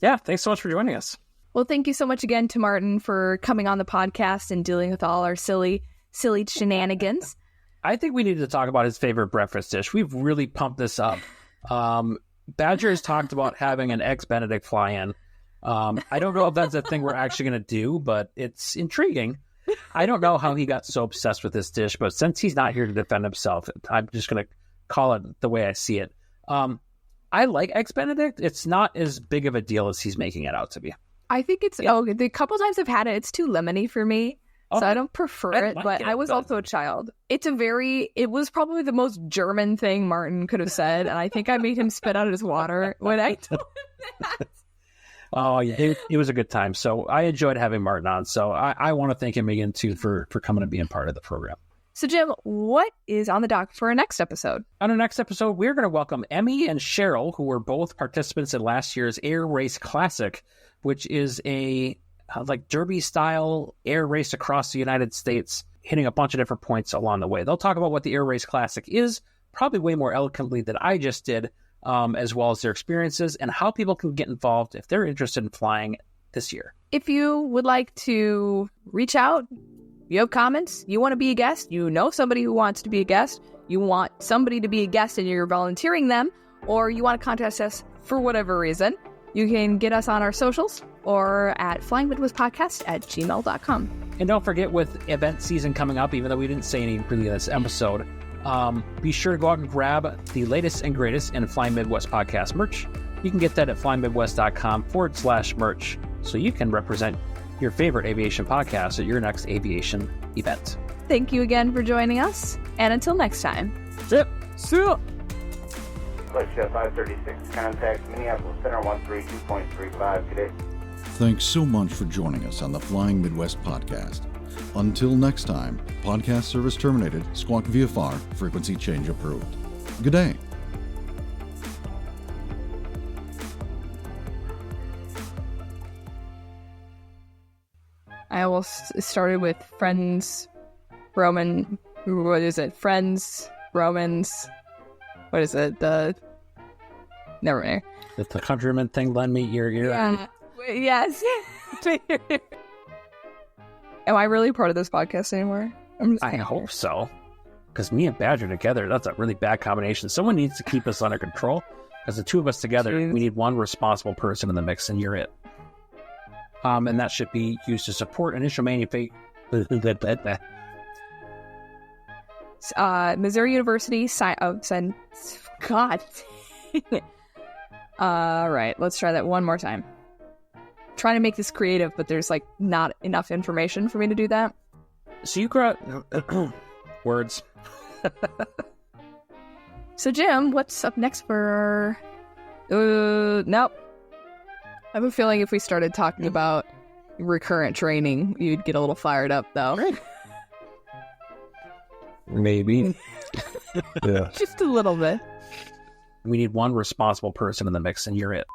Yeah, thanks so much for joining us. Well, thank you so much again to Martin for coming on the podcast and dealing with all our silly shenanigans. I think we need to talk about his favorite breakfast dish. We've really pumped this up. Badger has talked about having an Eggs Benedict fly-in. I don't know if that's a thing we're actually going to do, but it's intriguing. I don't know how he got so obsessed with this dish, but since he's not here to defend himself, I'm just going to call it the way I see it. I like Eggs Benedict. It's not as big of a deal as he's making it out to be. I think it's, the couple times I've had it, it's too lemony for me. So I don't prefer it, but I was also a child. It was probably the most German thing Martin could have said, and I think I made him spit out his water when I told him that. Oh, yeah, it was a good time. So I enjoyed having Martin on. So I want to thank him again, too, for coming and being part of the program. So, Jim, what is on the dock for our next episode? On our next episode, we're going to welcome Emmy and Cheryl, who were both participants in last year's Air Race Classic, which is a like derby-style air race across the United States, hitting a bunch of different points along the way. They'll talk about what the Air Race Classic is, probably way more eloquently than I just did, as well as their experiences and how people can get involved if they're interested in flying this year. If you would like to reach out, you have comments, you want to be a guest, you know somebody who wants to be a guest, you want somebody to be a guest and you're volunteering them, or you want to contact us for whatever reason, you can get us on our socials or at flyingmidwestpodcast@gmail.com. And don't forget, with event season coming up, even though we didn't say any really in this episode, be sure to go out and grab the latest and greatest in Flying Midwest Podcast merch. You can get that at flyingmidwest.com/merch, so you can represent your favorite aviation podcast at your next aviation event. Thank you again for joining us, and until next time. Zip. See ya. Flight 536, contact Minneapolis Center 132.35 today. Thanks so much for joining us on the Flying Midwest podcast. Until next time, podcast service terminated, squawk VFR, frequency change approved. Good day. I almost started with Friends, Roman, what is it? Friends, Romans, what is it? Never mind. It's the countryman thing. Lend me your ear. Yeah. Yes. Am I really part of this podcast anymore? I hope so. Because me and Badger together, that's a really bad combination. Someone needs to keep us under control. Because the two of us together, we need one responsible person in the mix, and you're it. And that should be used to support initial manufacturing. Missouri University. God. All right, let's try that one more time. Trying to make this creative, but there's like not enough information for me to do that. So you got words. So Jim, what's up next for? Nope. I have a feeling if we started talking about recurrent training, you'd get a little fired up, though. Maybe. Yeah. Just a little bit. We need one responsible person in the mix, and you're it.